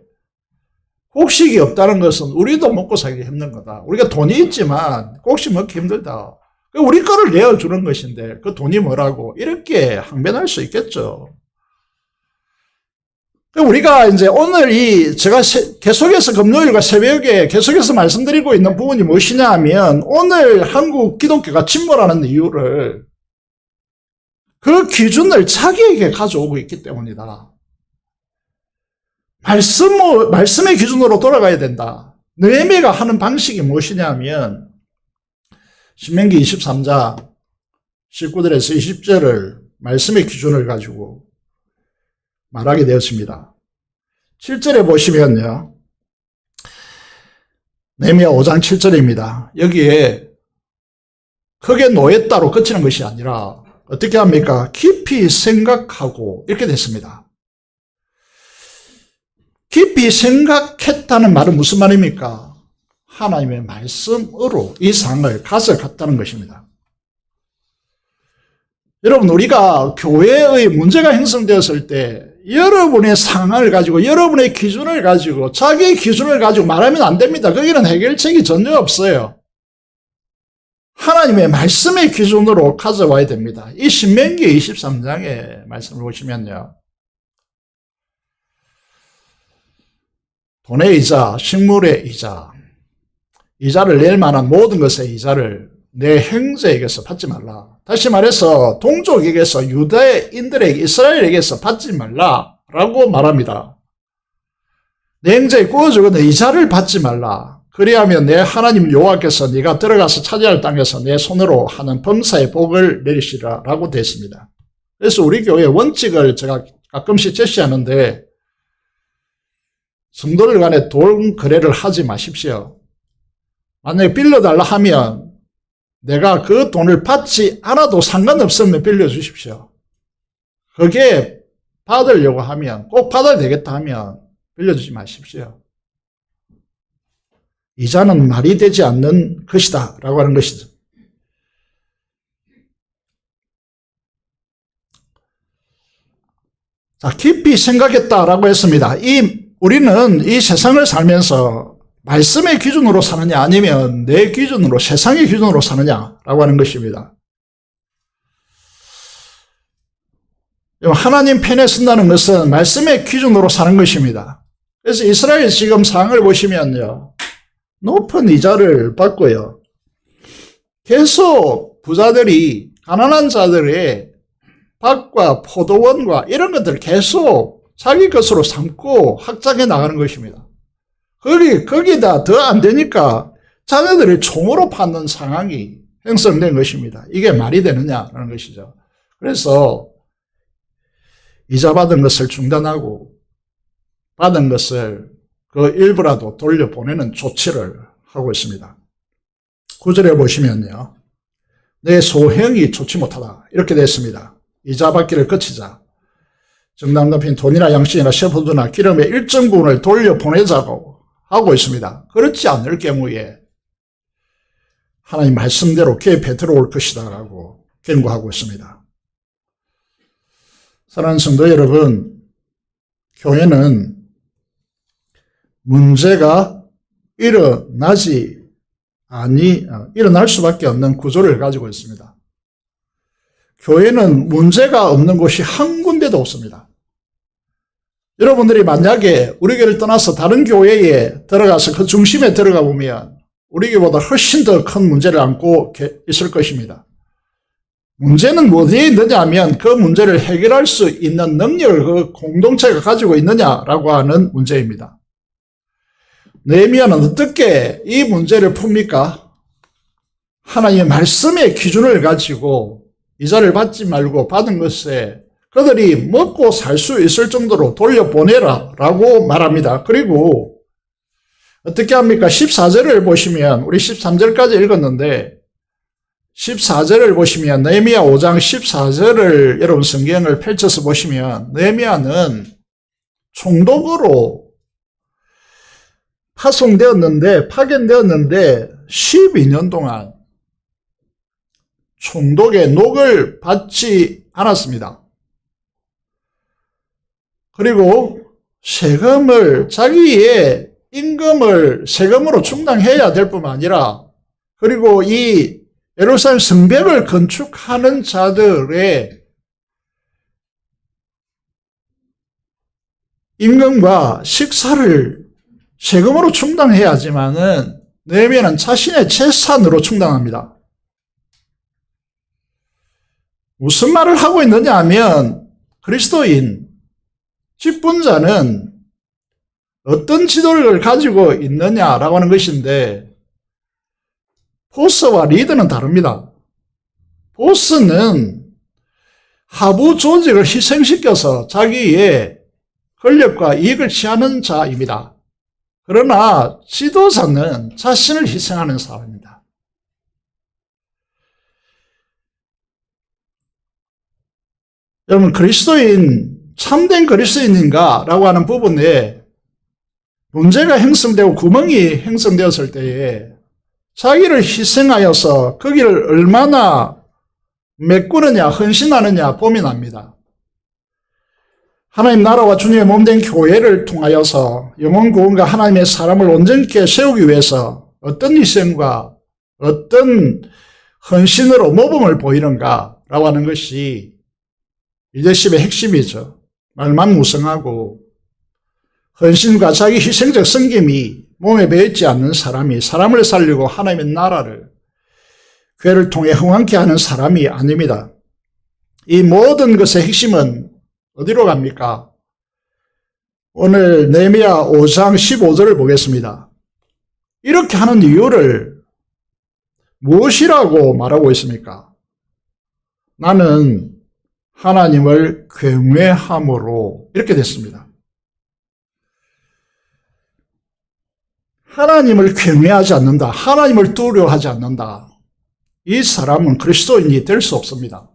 곡식이 없다는 것은 우리도 먹고 살기 힘든 거다. 우리가 돈이 있지만 곡식 먹기 힘들다. 우리 거를 내어주는 것인데 그 돈이 뭐라고 이렇게 항변할 수 있겠죠. 우리가 이제 오늘 제가 계속해서 금요일과 새벽에 계속해서 말씀드리고 있는 부분이 무엇이냐 하면 오늘 한국 기독교가 침몰하는 이유를 그 기준을 자기에게 가져오고 있기 때문이다. 말씀의 기준으로 돌아가야 된다. 느헤미야가 하는 방식이 무엇이냐 하면 신명기 23장 19절에서 20절을 말씀의 기준을 가지고 말하게 되었습니다. 7절에 보시면요. 느헤미야 5장 7절입니다. 여기에 크게 노했다로 그치는 것이 아니라 어떻게 합니까? 깊이 생각하고 이렇게 됐습니다. 깊이 생각했다는 말은 무슨 말입니까? 하나님의 말씀으로 이 상을 가져갔다는 것입니다. 여러분, 우리가 교회의 문제가 형성되었을 때 여러분의 상황을 가지고 여러분의 기준을 가지고 자기의 기준을 가지고 말하면 안 됩니다. 거기는 해결책이 전혀 없어요. 하나님의 말씀의 기준으로 가져와야 됩니다. 이 신명기 23장의 말씀을 보시면요. 돈의 이자, 식물의 이자, 이자를 낼 만한 모든 것의 이자를 내 형제에게서 받지 말라. 다시 말해서 동족에게서 유대인들에게 이스라엘에게서 받지 말라라고 말합니다. 내 형제에 구워주거든 이자를 받지 말라. 그리하면 내 하나님 여호와께서 네가 들어가서 차지할 땅에서 내 손으로 하는 범사의 복을 내리시라 라고 되어 있습니다. 그래서 우리 교회 원칙을 제가 가끔씩 제시하는데 성도들 간에 돈 거래를 하지 마십시오. 만약에 빌려달라 하면 내가 그 돈을 받지 않아도 상관없으면 빌려주십시오. 그게 받으려고 하면 꼭 받아야 되겠다 하면 빌려주지 마십시오. 이자는 말이 되지 않는 것이다 라고 하는 것이죠. 자, 깊이 생각했다라고 했습니다. 이 우리는 이 세상을 살면서 말씀의 기준으로 사느냐 아니면 내 기준으로 세상의 기준으로 사느냐라고 하는 것입니다. 하나님 편에 쓴다는 것은 말씀의 기준으로 사는 것입니다. 그래서 이스라엘 지금 상황을 보시면요. 높은 이자를 받고요. 계속 부자들이 가난한 자들의 밭과 포도원과 이런 것들을 계속 자기 것으로 삼고 확장해 나가는 것입니다. 거기다 더 안 되니까 자녀들을 총으로 받는 상황이 형성된 것입니다. 이게 말이 되느냐라는 것이죠. 그래서 이자 받은 것을 중단하고 받은 것을 그 일부라도 돌려보내는 조치를 하고 있습니다. 9절에 보시면요. 내 소행이 좋지 못하다. 이렇게 됐습니다. 이자 받기를 그치자. 정당 높인 돈이나 양식이나 셰퍼드나 기름의 일정 부분을 돌려보내자고 하고 있습니다. 그렇지 않을 경우에 하나님 말씀대로 개입해 들어올 것이다 라고 경고하고 있습니다. 사랑하는 성도 여러분, 교회는 문제가 일어날 수밖에 없는 구조를 가지고 있습니다. 교회는 문제가 없는 곳이 한 군데도 없습니다. 여러분들이 만약에 우리 교회를 떠나서 다른 교회에 들어가서 그 중심에 들어가 보면 우리 교회보다 훨씬 더 큰 문제를 안고 있을 것입니다. 문제는 어디에 있느냐 하면 그 문제를 해결할 수 있는 능력을 그 공동체가 가지고 있느냐라고 하는 문제입니다. 느헤미야는 어떻게 이 문제를 풉니까? 하나님의 말씀의 기준을 가지고 이자를 받지 말고 받은 것에 그들이 먹고 살 수 있을 정도로 돌려보내라 라고 말합니다. 그리고 어떻게 합니까? 14절을 보시면 우리 13절까지 읽었는데 14절을 보시면 느헤미야 5장 14절을 여러분 성경을 펼쳐서 보시면 느헤미야는 총독으로 파송되었는데 파견되었는데 12년 동안 총독의 녹을 받지 않았습니다. 그리고 세금을 자기의 임금을 세금으로 충당해야 될 뿐만 아니라 그리고 이 예루살렘 성벽을 건축하는 자들의 임금과 식사를 세금으로 충당해야 하지만은 느헤미야는 자신의 재산으로 충당합니다. 무슨 말을 하고 있느냐 하면 그리스도인 직분자는 어떤 지도력을 가지고 있느냐라고 하는 것인데 보스와 리더는 다릅니다. 보스는 하부 조직을 희생시켜서 자기의 권력과 이익을 취하는 자입니다. 그러나 지도자는 자신을 희생하는 사람입니다. 여러분, 참된 그리스도인인가? 라고 하는 부분에 문제가 형성되고 구멍이 형성되었을 때에 자기를 희생하여서 거기를 얼마나 메꾸느냐, 헌신하느냐 고민합니다. 하나님 나라와 주님의 몸된 교회를 통하여서 영혼 구원과 하나님의 사람을 온전케 세우기 위해서 어떤 희생과 어떤 헌신으로 모범을 보이는가라고 하는 것이 리더십의 핵심이죠. 말만 무성하고 헌신과 자기 희생적 섬김이 몸에 배있지 않는 사람이 사람을 살리고 하나님의 나라를 교회를 통해 흥왕케 하는 사람이 아닙니다. 이 모든 것의 핵심은 어디로 갑니까? 오늘 느헤미야 5장 15절을 보겠습니다. 이렇게 하는 이유를 무엇이라고 말하고 있습니까? 나는 하나님을 경외함으로 이렇게 됐습니다. 하나님을 경외하지 않는다. 하나님을 두려워하지 않는다. 이 사람은 그리스도인이 될 수 없습니다.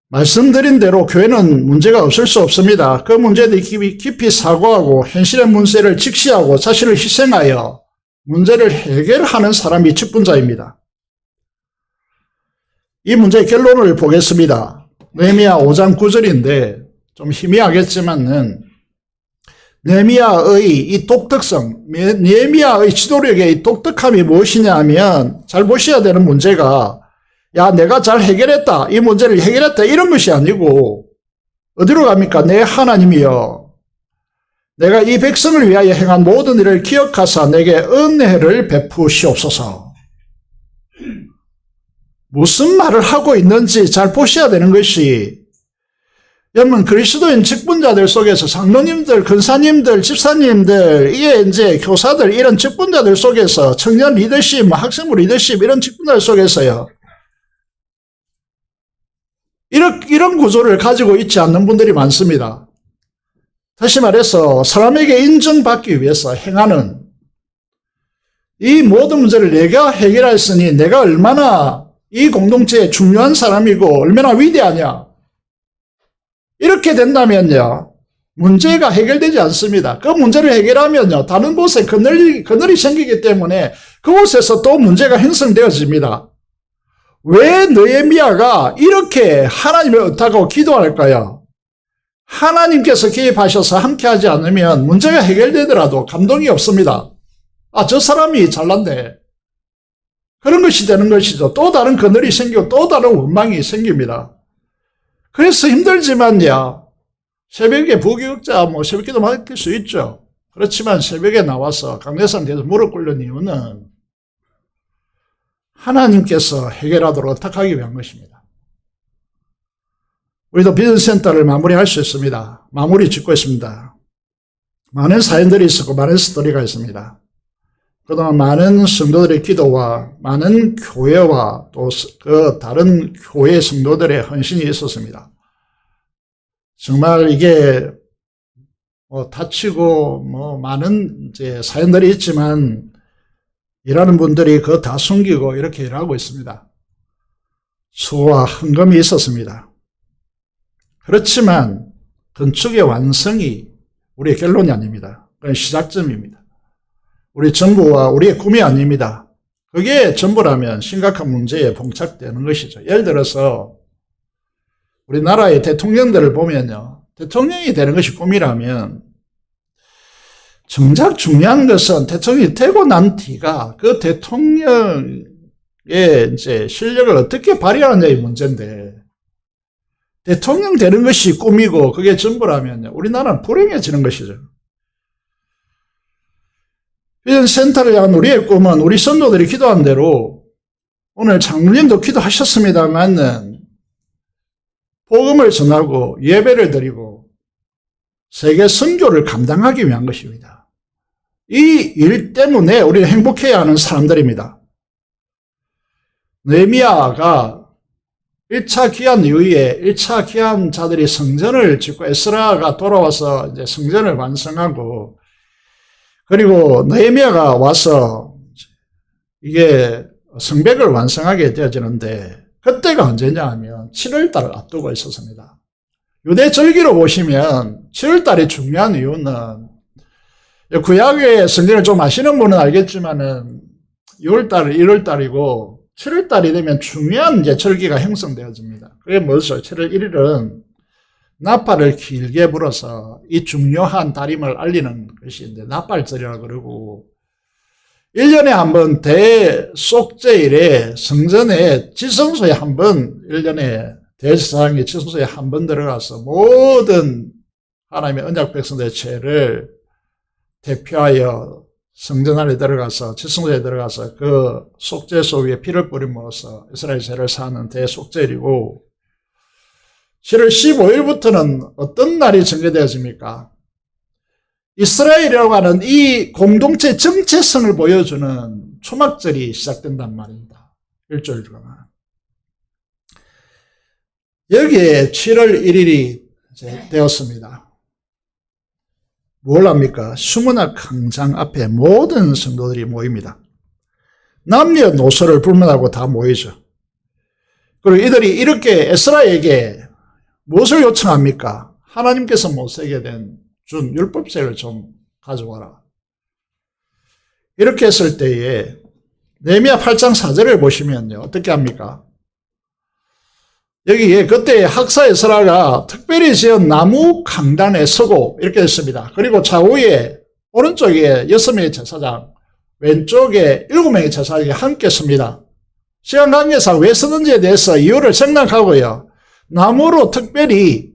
말씀드린 대로 교회는 문제가 없을 수 없습니다. 그 문제에 대해 깊이 사고하고 현실의 문제를 직시하고 자신을 희생하여 문제를 해결하는 사람이 직분자입니다. 이 문제의 결론을 보겠습니다. 느헤미야 5장 9절인데 좀 희미하겠지만은 느헤미야의 이 독특성, 느헤미야의 지도력의 이 독특함이 무엇이냐 하면 잘 보셔야 되는 문제가 야 내가 잘 해결했다, 이 문제를 해결했다 이런 것이 아니고 어디로 갑니까? 내 하나님이여 내가 이 백성을 위하여 행한 모든 일을 기억하사 내게 은혜를 베푸시옵소서. 무슨 말을 하고 있는지 잘 보셔야 되는 것이 여러분 그리스도인 직분자들 속에서 장로님들, 근사님들, 집사님들, 이게 이제 교사들 이런 직분자들 속에서 청년 리더십, 학생부 리더십 이런 직분자들 속에서요. 이런 구조를 가지고 있지 않는 분들이 많습니다. 다시 말해서 사람에게 인정받기 위해서 행하는 이 모든 문제를 내가 해결했으니 내가 얼마나 이 공동체에 중요한 사람이고 얼마나 위대하냐. 이렇게 된다면요. 문제가 해결되지 않습니다. 그 문제를 해결하면요. 다른 곳에 그늘이 생기기 때문에 그곳에서 또 문제가 형성되어집니다. 왜 느헤미야가 이렇게 하나님을 의탁하고 기도할까요? 하나님께서 개입하셔서 함께하지 않으면 문제가 해결되더라도 감동이 없습니다. 아, 저 사람이 잘난데. 그런 것이 되는 것이죠. 또 다른 그늘이 생기고 또 다른 원망이 생깁니다. 그래서 힘들지만요. 새벽에 부교육자 새벽기도 맡길 수 있죠. 그렇지만 새벽에 나와서 강대상 뒤에서 무릎 꿇는 이유는 하나님께서 해결하도록 의탁하기 위한 것입니다. 우리도 비전센터를 마무리할 수 있습니다. 마무리 짓고 있습니다. 많은 사연들이 있었고 많은 스토리가 있습니다. 그동안 많은 성도들의 기도와 많은 교회와 또 그 다른 교회 성도들의 헌신이 있었습니다. 정말 이게 다치고 많은 이제 사연들이 있지만 일하는 분들이 그거 다 숨기고 이렇게 일하고 있습니다. 수고와 헌금이 있었습니다. 그렇지만 건축의 완성이 우리의 결론이 아닙니다. 그건 시작점입니다. 우리 정부와 우리의 꿈이 아닙니다. 그게 전부라면 심각한 문제에 봉착되는 것이죠. 예를 들어서 우리나라의 대통령들을 보면요. 대통령이 되는 것이 꿈이라면 정작 중요한 것은 대통령이 되고 난 뒤가 그 대통령의 이제 실력을 어떻게 발휘하느냐의 문제인데 대통령 되는 것이 꿈이고 그게 전부라면요. 우리나라는 불행해지는 것이죠. 비전센터를 향한 우리의 꿈은 우리 성도들이 기도한 대로 오늘 장로님도 기도하셨습니다만 복음을 전하고 예배를 드리고 세계 선교를 감당하기 위한 것입니다. 이 일 때문에 우리는 행복해야 하는 사람들입니다. 느헤미야가 1차 기한 이후에 1차 기한자들이 성전을 짓고 에스라가 돌아와서 이제 성전을 완성하고 그리고 느헤미야가 와서 이게 성벽을 완성하게 되어지는데 그때가 언제냐 하면 7월달을 앞두고 있었습니다. 유대 절기로 보시면 7월달이 중요한 이유는 구약의 성경을 좀 아시는 분은 알겠지만은 6월달, 1월달이고 7월달이 되면 중요한 이제 절기가 형성되어집니다. 그게 뭐죠? 7월 1일은 나팔을 길게 불어서 이 중요한 달임을 알리는 것이 이제 나팔절이라고 그러고 1년에 한 번 대속죄일에 성전에 지성소에 한 번 1년에 대제사장이 지성소에 한 번 들어가서 모든 하나님의 언약 백성들의 죄를 대표하여 성전 안에 들어가서 지성소에 들어가서 그 속죄소 위에 피를 뿌림으로써 이스라엘 죄를 사하는 대속죄일이고 7월 15일부터는 어떤 날이 전개되어집니까? 이스라엘이라고 하는 이 공동체 정체성을 보여주는 초막절이 시작된단 말입니다. 일주일 동안. 여기에 7월 1일이 되었습니다. 뭘 합니까? 수문학 광장 앞에 모든 성도들이 모입니다. 남녀노소를 불문하고 다 모이죠. 그리고 이들이 이렇게 에스라에게 무엇을 요청합니까? 하나님께서 모세에게 준 율법책을 좀 가져와라. 이렇게 했을 때에 느헤미야 8장 4절을 보시면요. 어떻게 합니까? 여기에 그때 학사 에스라가 특별히 지은 나무 강단에 서고 이렇게 했습니다. 그리고 좌우에 오른쪽에 6명의 제사장, 왼쪽에 7명의 제사장이 함께 섭니다. 시간 관계상 왜 서는지에 대해서 이유를 생각하고요. 나무로 특별히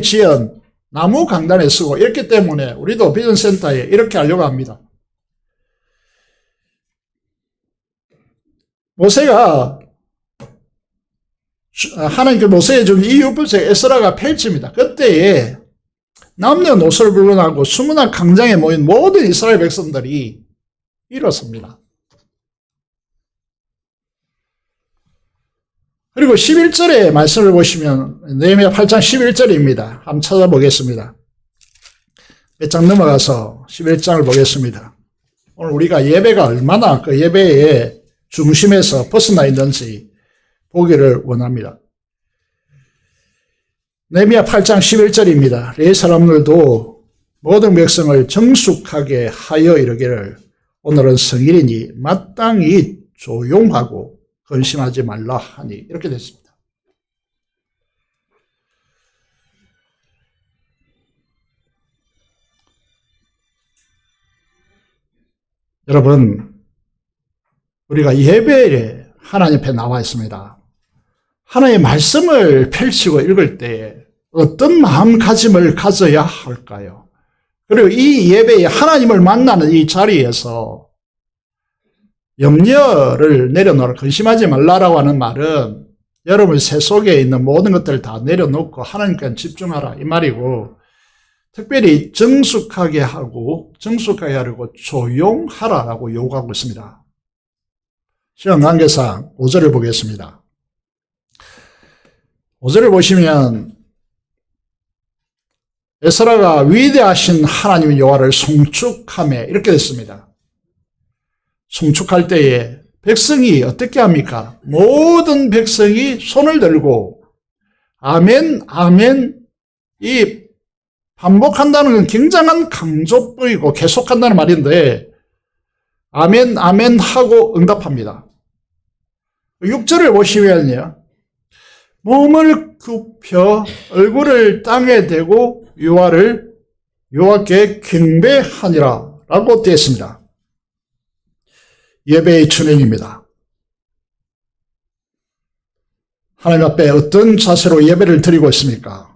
지은 나무 강단에 서고 이렇기 때문에 우리도 비전센터에 이렇게 하려고 합니다. 모세가 하나님께 모세에 준 이 율법책 에스라가 펼칩니다. 그때에 남녀노소를 불문하고 수문학 강장에 모인 모든 이스라엘 백성들이 일었습니다. 그리고 11절의 말씀을 보시면 느헤미야 8장 11절입니다. 한번 찾아보겠습니다. 몇 장 넘어가서 11장을 보겠습니다. 오늘 우리가 예배가 얼마나 그 예배의 중심에서 벗어나 있는지 보기를 원합니다. 느헤미야 8장 11절입니다. 레위 사람들도 모든 백성을 정숙하게 하여 이르기를 오늘은 성일이니 마땅히 조용하고 근심하지 말라 하니 이렇게 됐습니다. 여러분, 우리가 예배에 하나님 앞에 나와 있습니다. 하나님의 말씀을 펼치고 읽을 때 어떤 마음가짐을 가져야 할까요? 그리고 이 예배에 하나님을 만나는 이 자리에서 염려를 내려놓으라, 근심하지 말라라고 하는 말은 여러분 세속에 있는 모든 것들을 다 내려놓고 하나님께 집중하라 이 말이고, 특별히 정숙하게 하려고 조용하라라고 요구하고 있습니다. 시간 관계상 5절을 보겠습니다. 5절을 보시면 에스라가 위대하신 하나님 여호와를 송축하며 이렇게 됐습니다. 송축할 때에 백성이 어떻게 합니까? 모든 백성이 손을 들고 아멘 아멘 이 반복한다는 건 굉장한 강조법이고 계속한다는 말인데 아멘 아멘 하고 응답합니다. 6절을 보시면요. 몸을 굽혀 얼굴을 땅에 대고 여호와께 경배하니라 라고 되어 있습니다. 예배의 준행입니다. 하나님 앞에 어떤 자세로 예배를 드리고 있습니까?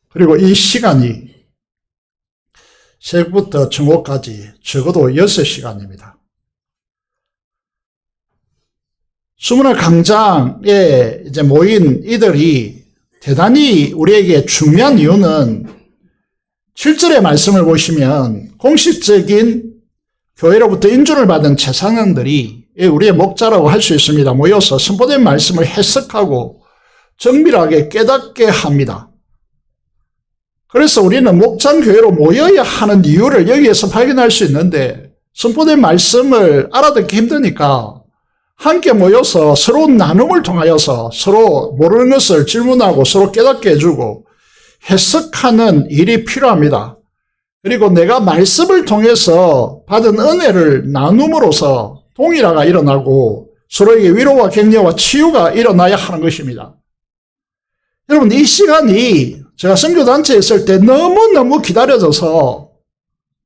그리고 이 시간이 새벽부터 정오까지 적어도 6시간입니다. 수문학 강장에 이제 모인 이들이 대단히 우리에게 중요한 이유는 7절의 말씀을 보시면 공식적인 교회로부터 인준을 받은 제사장들이 우리의 목자라고 할 수 있습니다. 모여서 선포된 말씀을 해석하고 정밀하게 깨닫게 합니다. 그래서 우리는 목장교회로 모여야 하는 이유를 여기에서 발견할 수 있는데 선포된 말씀을 알아듣기 힘드니까 함께 모여서 서로 나눔을 통하여서 서로 모르는 것을 질문하고 서로 깨닫게 해주고 해석하는 일이 필요합니다. 그리고 내가 말씀을 통해서 받은 은혜를 나눔으로써 동일화가 일어나고 서로에게 위로와 격려와 치유가 일어나야 하는 것입니다. 여러분, 이 시간이 제가 선교단체에 있을 때 너무너무 기다려져서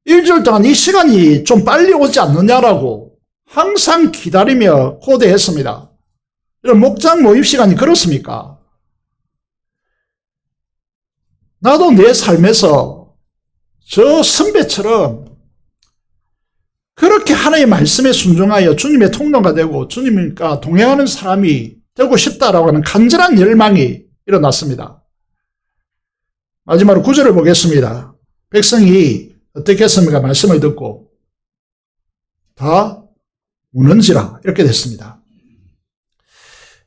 일주일 동안 이 시간이 좀 빨리 오지 않느냐라고 항상 기다리며 고대했습니다. 이런 목장 모임 시간이 그렇습니까? 나도 내 삶에서 저 선배처럼 그렇게 하나님의 말씀에 순종하여 주님의 통로가 되고 주님과 동행하는 사람이 되고 싶다라고 하는 간절한 열망이 일어났습니다. 마지막으로 9절을 보겠습니다. 백성이 어떻게 했습니까? 말씀을 듣고 다 우는지라 이렇게 됐습니다.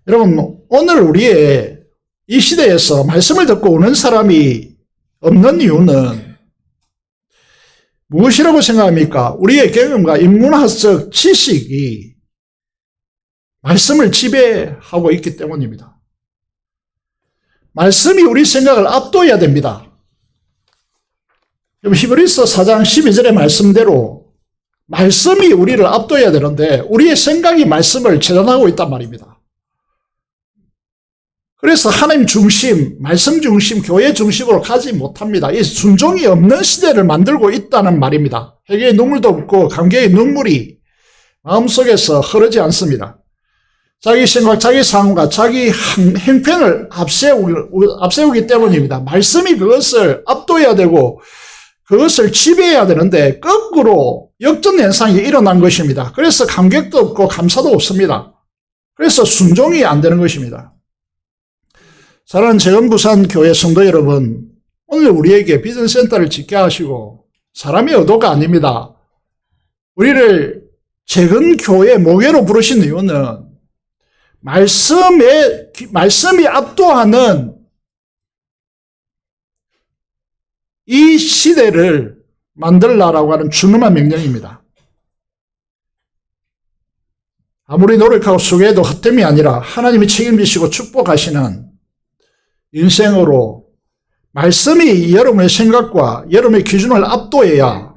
여러분, 오늘 우리의 이 시대에서 말씀을 듣고 우는 사람이 없는 이유는 무엇이라고 생각합니까? 우리의 경험과 인문학적 지식이 말씀을 지배하고 있기 때문입니다. 말씀이 우리 생각을 압도해야 됩니다. 히브리서 4장 12절의 말씀대로 말씀이 우리를 압도해야 되는데 우리의 생각이 말씀을 재단하고 있단 말입니다. 그래서 하나님 중심, 말씀 중심, 교회 중심으로 가지 못합니다. 이 순종이 없는 시대를 만들고 있다는 말입니다. 회개의 눈물도 없고 감격의 눈물이 마음속에서 흐르지 않습니다. 자기 생각, 자기 상황과 자기 행편을 앞세우기 때문입니다. 말씀이 그것을 압도해야 되고 그것을 지배해야 되는데 거꾸로 역전 현상이 일어난 것입니다. 그래서 감격도 없고 감사도 없습니다. 그래서 순종이 안 되는 것입니다. 사랑하는 재건부산 교회 성도 여러분, 오늘 우리에게 비전센터를 짓게 하시고 사람의 의도가 아닙니다. 우리를 재건교회 모교로 부르신 이유는 말씀이 압도하는 이 시대를 만들라라고 하는 준엄한 명령입니다. 아무리 노력하고 수고해도 헛됨이 아니라 하나님이 책임지시고 축복하시는 인생으로 말씀이 여러분의 생각과 여러분의 기준을 압도해야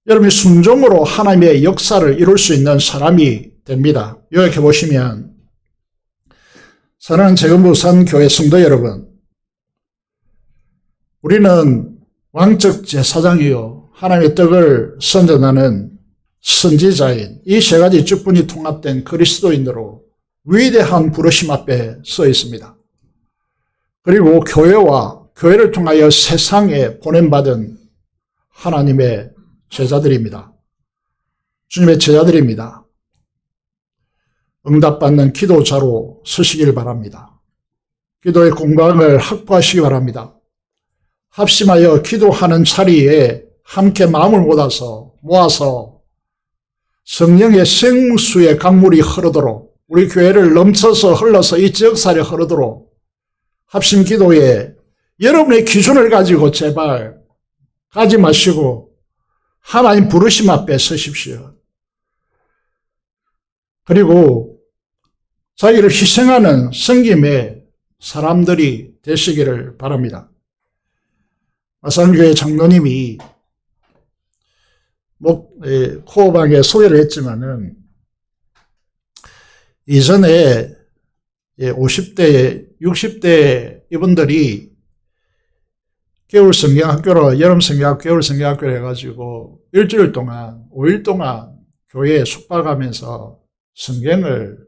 여러분이 순종으로 하나님의 역사를 이룰 수 있는 사람이 됩니다. 요약해 보시면, 사랑하는 재건부산 교회 성도 여러분, 우리는 왕적 제사장이요 하나님의 떡을 선전하는 선지자인 이 세 가지 직분이 통합된 그리스도인으로 위대한 부르심 앞에 서 있습니다. 그리고 교회를 통하여 세상에 보냄받은 하나님의 제자들입니다. 주님의 제자들입니다. 응답받는 기도자로 서시길 바랍니다. 기도의 공간을 확보하시기 바랍니다. 합심하여 기도하는 자리에 함께 마음을 모아서 성령의 생수의 강물이 흐르도록, 우리 교회를 넘쳐서 흘러서 이 지역사에 흐르도록 합심 기도에 여러분의 기준을 가지고 제발 가지 마시고 하나님 부르심 앞에 서십시오. 그리고 자기를 희생하는 섬김의 사람들이 되시기를 바랍니다. 마산교회 장로님이 코어방에 소개를 했지만은 이전에 50대, 60대 이분들이 겨울 성경학교로, 여름 성경학교, 겨울 성경학교를 해가지고 일주일 동안, 5일 동안 교회에 숙박하면서 성경을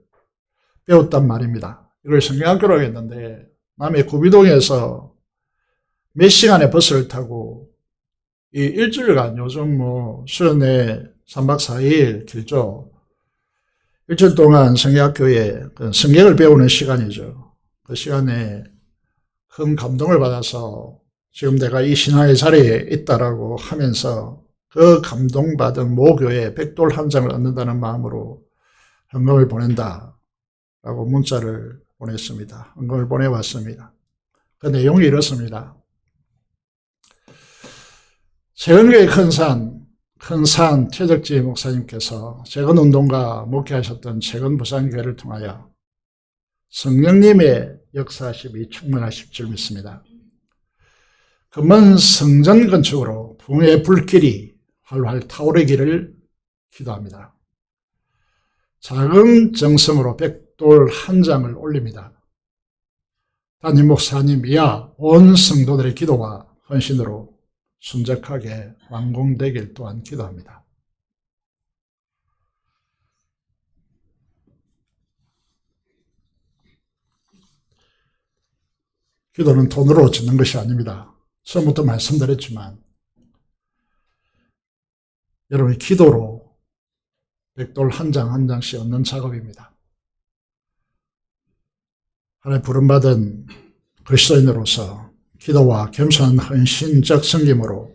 배웠단 말입니다. 이걸 성경학교라고 했는데 남해 구비동에서 몇 시간의 버스를 타고 이 일주일간, 요즘 수련회 3박 4일 길죠. 일주일 동안 성경학교에 성경을 배우는 시간이죠. 그 시간에 큰 감동을 받아서 지금 내가 이 신앙의 자리에 있다라고 하면서 그 감동받은 모교에 백돌 한 장을 얻는다는 마음으로 헌금을 보낸다라고 문자를 보냈습니다. 헌금을 보내왔습니다. 그 내용이 이렇습니다. 재건교회 큰산 최적지 목사님께서 재건운동가 목회하셨던 재건부산교회를 통하여 성령님의 역사하심이 충만하실 줄 믿습니다. 금은 성전 건축으로 붕의 불길이 활활 타오르기를 기도합니다. 작은 정성으로 백돌 한 장을 올립니다. 담임 목사님이야 온 성도들의 기도와 헌신으로 순적하게 완공되길 또한 기도합니다. 기도는 돈으로 짓는 것이 아닙니다. 처음부터 말씀드렸지만 여러분의 기도로 백돌 한 장 한 장씩 얻는 작업입니다. 하나님 부름받은 그리스도인으로서 기도와 겸손한 헌신적 섬김으로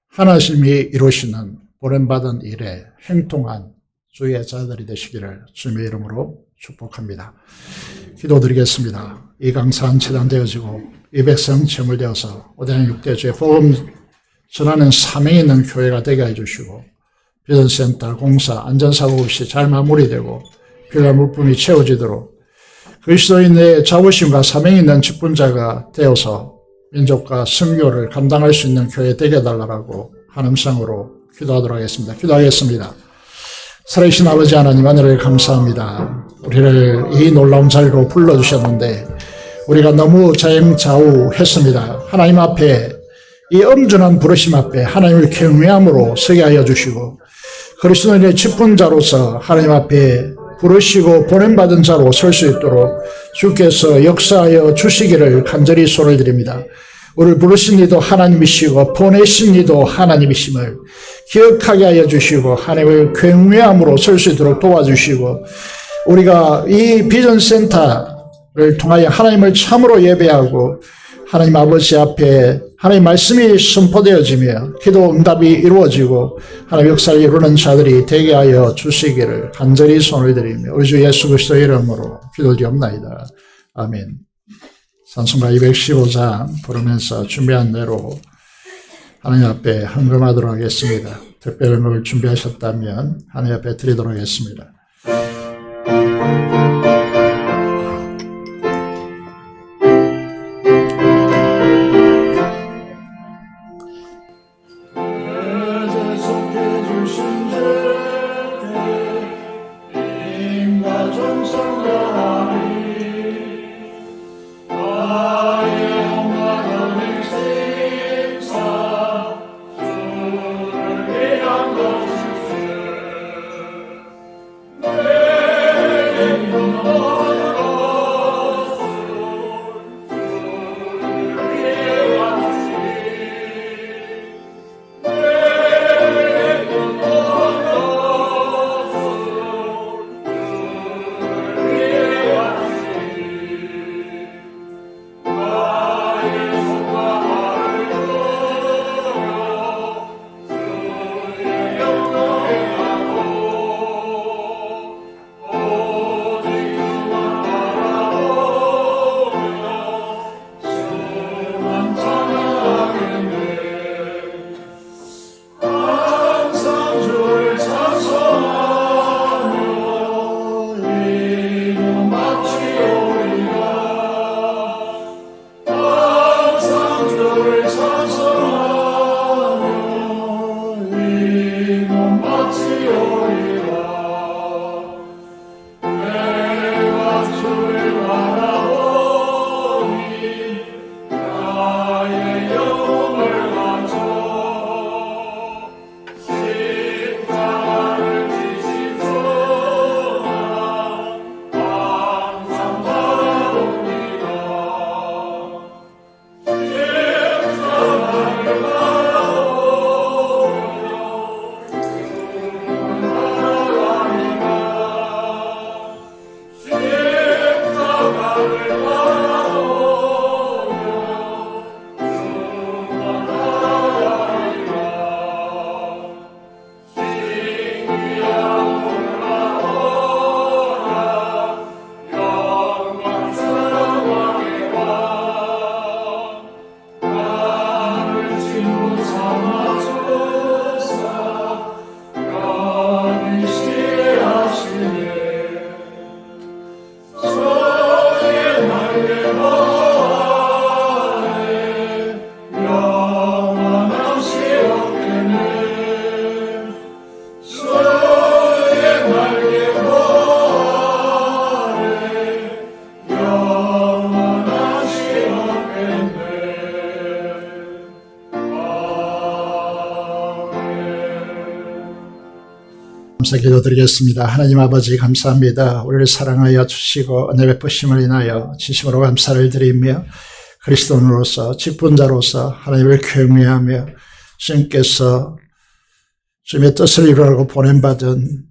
하나님이 이루시는 보냄받은 일에 행통한 주의 자들이 되시기를 주님의 이름으로 축복합니다. 기도드리겠습니다. 이 강산 재단되어지고 이 백성 제물되어서 오대양 6대주의 복음 전하는 사명이 있는 교회가 되게 해주시고 비전센터 공사 안전사고 없이 잘 마무리되고 필요한 물품이 채워지도록 그리스도인의 자부심과 사명이 있는 직분자가 되어서 민족과 선교를 감당할 수 있는 교회 되게 해달라고 한음성으로 기도하도록 하겠습니다. 기도하겠습니다. 살아계신 아버지 하나님 하늘을 감사합니다. 우리를 이 놀라운 자리로 불러주셨는데 우리가 너무 자행좌우했습니다. 하나님 앞에 이 엄중한 부르심 앞에 하나님을 경외함으로 서게 하여 주시고 그리스도인의 직분자로서 하나님 앞에 부르시고 보냄받은 자로 설 수 있도록 주께서 역사하여 주시기를 간절히 손을 드립니다. 우리를 부르신 이도 하나님이시고 보내신 이도 하나님이심을 기억하게 하여 주시고 하나님을 경외함으로 설 수 있도록 도와주시고 우리가 이 비전센터를 통하여 하나님을 참으로 예배하고 하나님 아버지 앞에 하나님 말씀이 선포되어지며 기도 응답이 이루어지고 하나님 역사를 이루는 자들이 되게 하여 주시기를 간절히 손을 드리며 우리 주 예수 그리스도의 이름으로 기도드리옵나이다. 아멘. 찬송가 215장 부르면서 준비한 대로 하나님 앞에 헌금하도록 하겠습니다. 특별한 걸 준비하셨다면 하나님 앞에 드리도록 하겠습니다. 감사 기도드리겠습니다. 하나님 아버지 감사합니다. 우리를 사랑하여 주시고 은혜 베푸심을 인하여 진심으로 감사를 드리며 그리스도인으로서 직분자로서 하나님을 경외하며 주님께서 주님의 뜻을 이루라고 보냄받은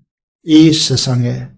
이 세상에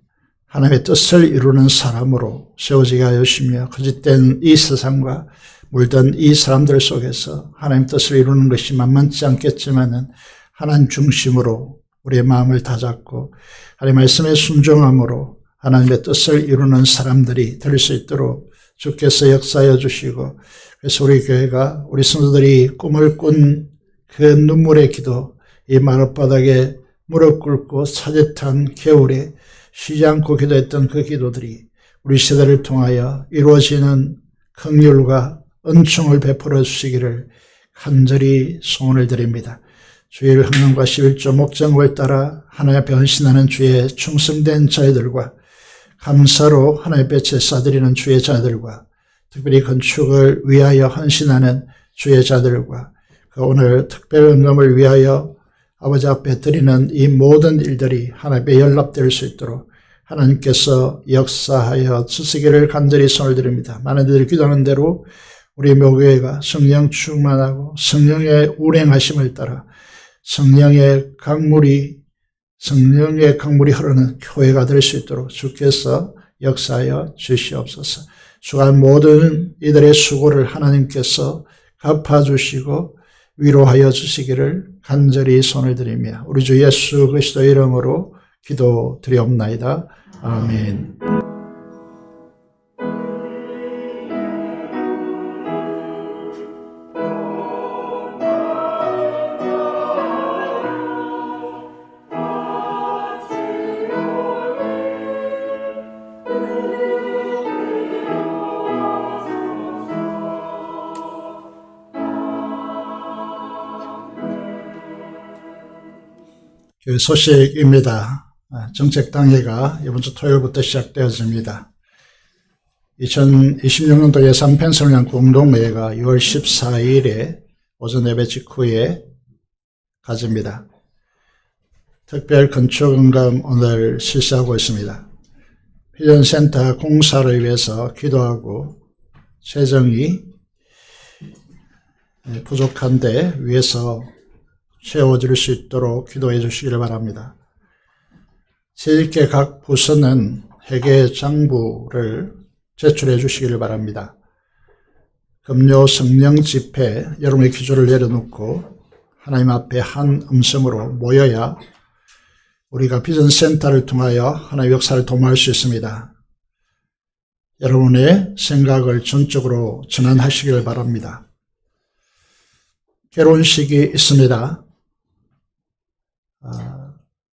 하나님의 뜻을 이루는 사람으로 세워지게 하여 주시며 거짓된 이 세상과 물든 이 사람들 속에서 하나님 뜻을 이루는 것이 만만치 않겠지만은 하나님 중심으로 우리의 마음을 다잡고 하나님 말씀에 순종함으로 하나님의 뜻을 이루는 사람들이 될 수 있도록 주께서 역사하여 주시고 그래서 우리 교회가 우리 성도들이 꿈을 꾼 그 눈물의 기도 이 마룻바닥에 무릎 꿇고 차디탄 겨울에 쉬지 않고 기도했던 그 기도들이 우리 세대를 통하여 이루어지는 긍휼과 은총을 베풀어 주시기를 간절히 소원을 드립니다. 주일 헌금과 11조 목적을 따라 하나님 앞에 헌신하는 주의 충성된 자들과 감사로 하나님 앞에 제사드리는 주의 자들과 특별히 건축을 위하여 헌신하는 주의 자들과 그 오늘 특별 헌금을 위하여 아버지 앞에 드리는 이 모든 일들이 하나님께 연락될 수 있도록 하나님께서 역사하여 주시기를 간절히 손을 드립니다. 많은 이들이 기도하는 대로 우리 묘교회가 성령 충만하고 성령의 운행하심을 따라 성령의 강물이 흐르는 교회가 될 수 있도록 주께서 역사하여 주시옵소서. 수고한 모든 이들의 수고를 하나님께서 갚아주시고 위로하여 주시기를 간절히 손을 드리며 우리 주 예수 그리스도의 이름으로 기도드리옵나이다. 아멘. 그 소식입니다. 정책당회가 이번 주 토요일부터 시작되었습니다. 2026년도 예산 편성을 위한 공동회의가 6월 14일에 오전 예배 직후에 가집니다. 특별 건축헌금 오늘 실시하고 있습니다. 필연센터 공사를 위해서 기도하고 재정이 부족한데 위해서 채워질 수 있도록 기도해 주시기를 바랍니다. 재직계 각 부서는 회계 장부를 제출해 주시기를 바랍니다. 금요 성령 집회 여러분의 기도를 내려놓고 하나님 앞에 한 음성으로 모여야 우리가 비전센터를 통하여 하나님의 역사를 도모할 수 있습니다. 여러분의 생각을 전적으로 전환하시기를 바랍니다. 결혼식이 있습니다.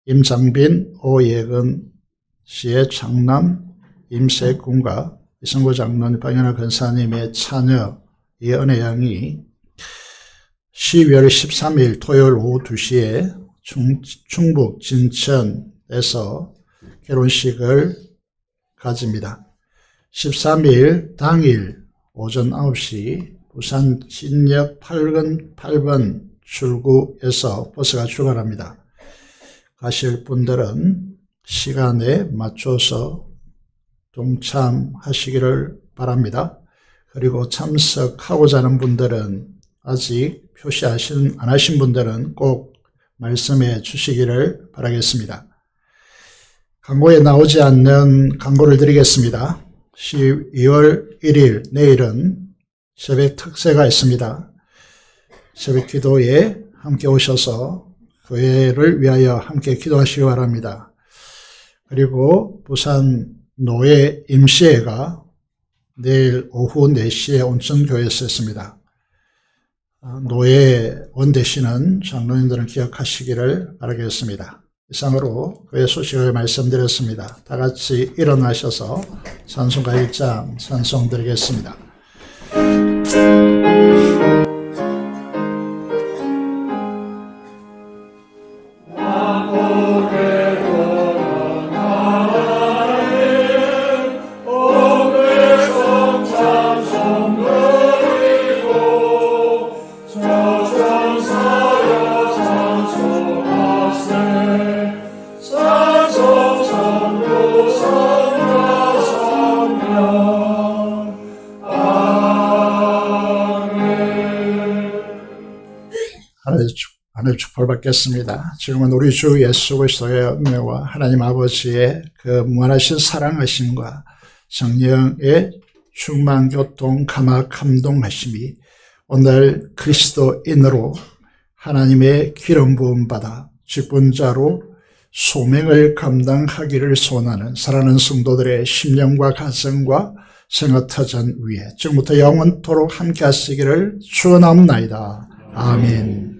임장빈, 오예근 씨의 장남 임세군과 이성구 장로님, 박연아 권사님의 자녀 이은혜 양이 12월 13일 토요일 오후 2시에 충북 진천에서 결혼식을 가집니다. 13일 당일 오전 9시 부산 진역 8번 출구에서 버스가 출발합니다. 가실 분들은 시간에 맞춰서 동참하시기를 바랍니다. 그리고 참석하고자 하는 분들은 아직 표시 안 하신 분들은 꼭 말씀해 주시기를 바라겠습니다. 광고에 나오지 않는 광고를 드리겠습니다. 12월 1일 내일은 새벽 특세가 있습니다. 새벽 기도에 함께 오셔서 교회를 위하여 함께 기도하시기 바랍니다. 그리고 부산 노예 임시회가 내일 오후 4시에 온천교회에서 있습니다. 노예 원대시는 장로님들은 기억하시기를 바라겠습니다. 이상으로 교회 소식을 말씀드렸습니다. 다 같이 일어나셔서 찬송가 1장 찬송 드리겠습니다. 하나님의 축복을 받겠습니다. 지금은 우리 주 예수 그리스도의 은혜와 하나님 아버지의 그 무한하신 사랑하심과 성령의 충만 교통 감동하심이 오늘 그리스도인으로 하나님의 기름 부음 받아 직분자로 소명을 감당하기를 소원하는 사랑하는 성도들의 심령과 가정과 생업터전 위에 지금부터 영원토록 함께 하시기를 축원합니다. 아멘.